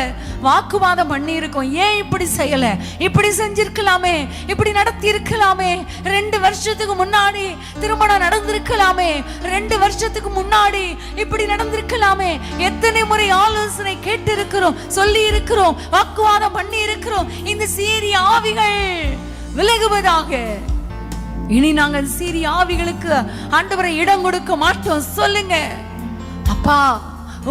வாக்குவாதம் பண்ணி இருக்கோம். ஏன் இப்படி செய்யல, இப்படி செஞ்சிருக்கலாமே, இப்படி நடத்தி இருக்கலாமே, 2 வருஷத்துக்கு முன்னாடி திருமணம் நடந்திருக்கலாமே, 2 வருஷத்துக்கு முன்னாடி இப்படி நடந்திருக்கலாமே. எத்தனை முறை ஆலோசனை கேட்டு இருக்கிறோம், சொல்லி இருக்கிறோம், வாக்குவாதம் பண்ணி இருக்கிறோம். இந்த சீரிய ஆவிகள் விலகுவதாக. இனி நாங்கள் சீரிய ஆவிகளுக்கு ஆண்டவரை இடம் கொடுக்க மாட்டோம். சொல்லுங்க அப்பா,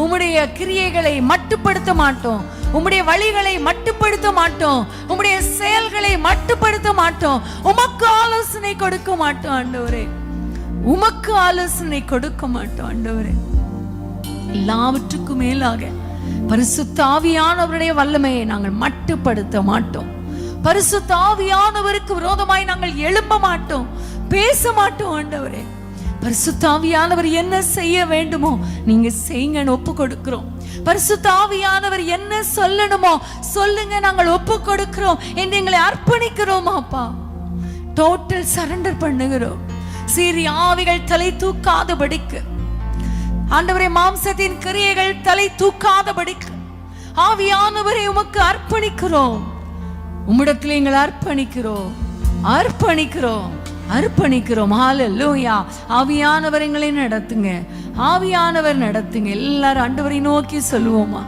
உம்முடைய கிரியைகளை மட்டுப்படுத்த மாட்டோம், உம்முடைய வழிகளை மட்டுப்படுத்த மாட்டோம், உம்முடைய செயல்களை மட்டுப்படுத்த மாட்டோம், உமக்கு ஆலோசனை கொடுக்க மாட்டோம் ஆண்டவரே. உமக்கு ஆலோசனை கொடுக்க மாட்டோம் ஆண்டவரே. எல்லாவற்றுக்கும் மேலாக பரிசுத்த ஆவியானவருடைய வல்லமையை நாங்கள் மட்டுப்படுத்த மாட்டோம். பரிசுத்த ஆவியானவருக்கு விரோதமாய் நாங்கள் எழும்ப மாட்டோம், பேச மாட்டோம் ஆண்டவரே. பரிசுத்த ஆவியானவர் என்ன செய்ய வேண்டுமோ நீங்க செய்யுங்கன்னு ஒப்பு கொடுக்கிறோம். பரிசுத்த ஆவியானவர் என்ன சொல்லணுமோ சொல்லுங்க, நாங்கள் ஒப்பு கொடுக்கிறோம் என்று எங்களை அர்ப்பணிக்கிறோம். அப்பா, டோட்டல் சரண்டர் பண்ணுகிறோம். சீரிய ஆவிகள் தலை தூக்காதபடிக்கு ஆண்டவரே, மாம்சத்தின் கிரியைகள் தலை தூக்காதபடிக்கு ஆவியானவரை உமக்கு அர்ப்பணிக்கிறோம். உம்மிடத்தில் எங்களை அர்ப்பணிக்கிறோம், அர்ப்பணிக்கிறோம், அர்ப்பணிக்கிறோம். ஹல்லேலூயா. ஆவியானவர் எங்களை நடத்துங்க, ஆவியானவர் நடத்துங்க. எல்லாரும் ஆண்டவரை நோக்கி சொல்லுவோமா?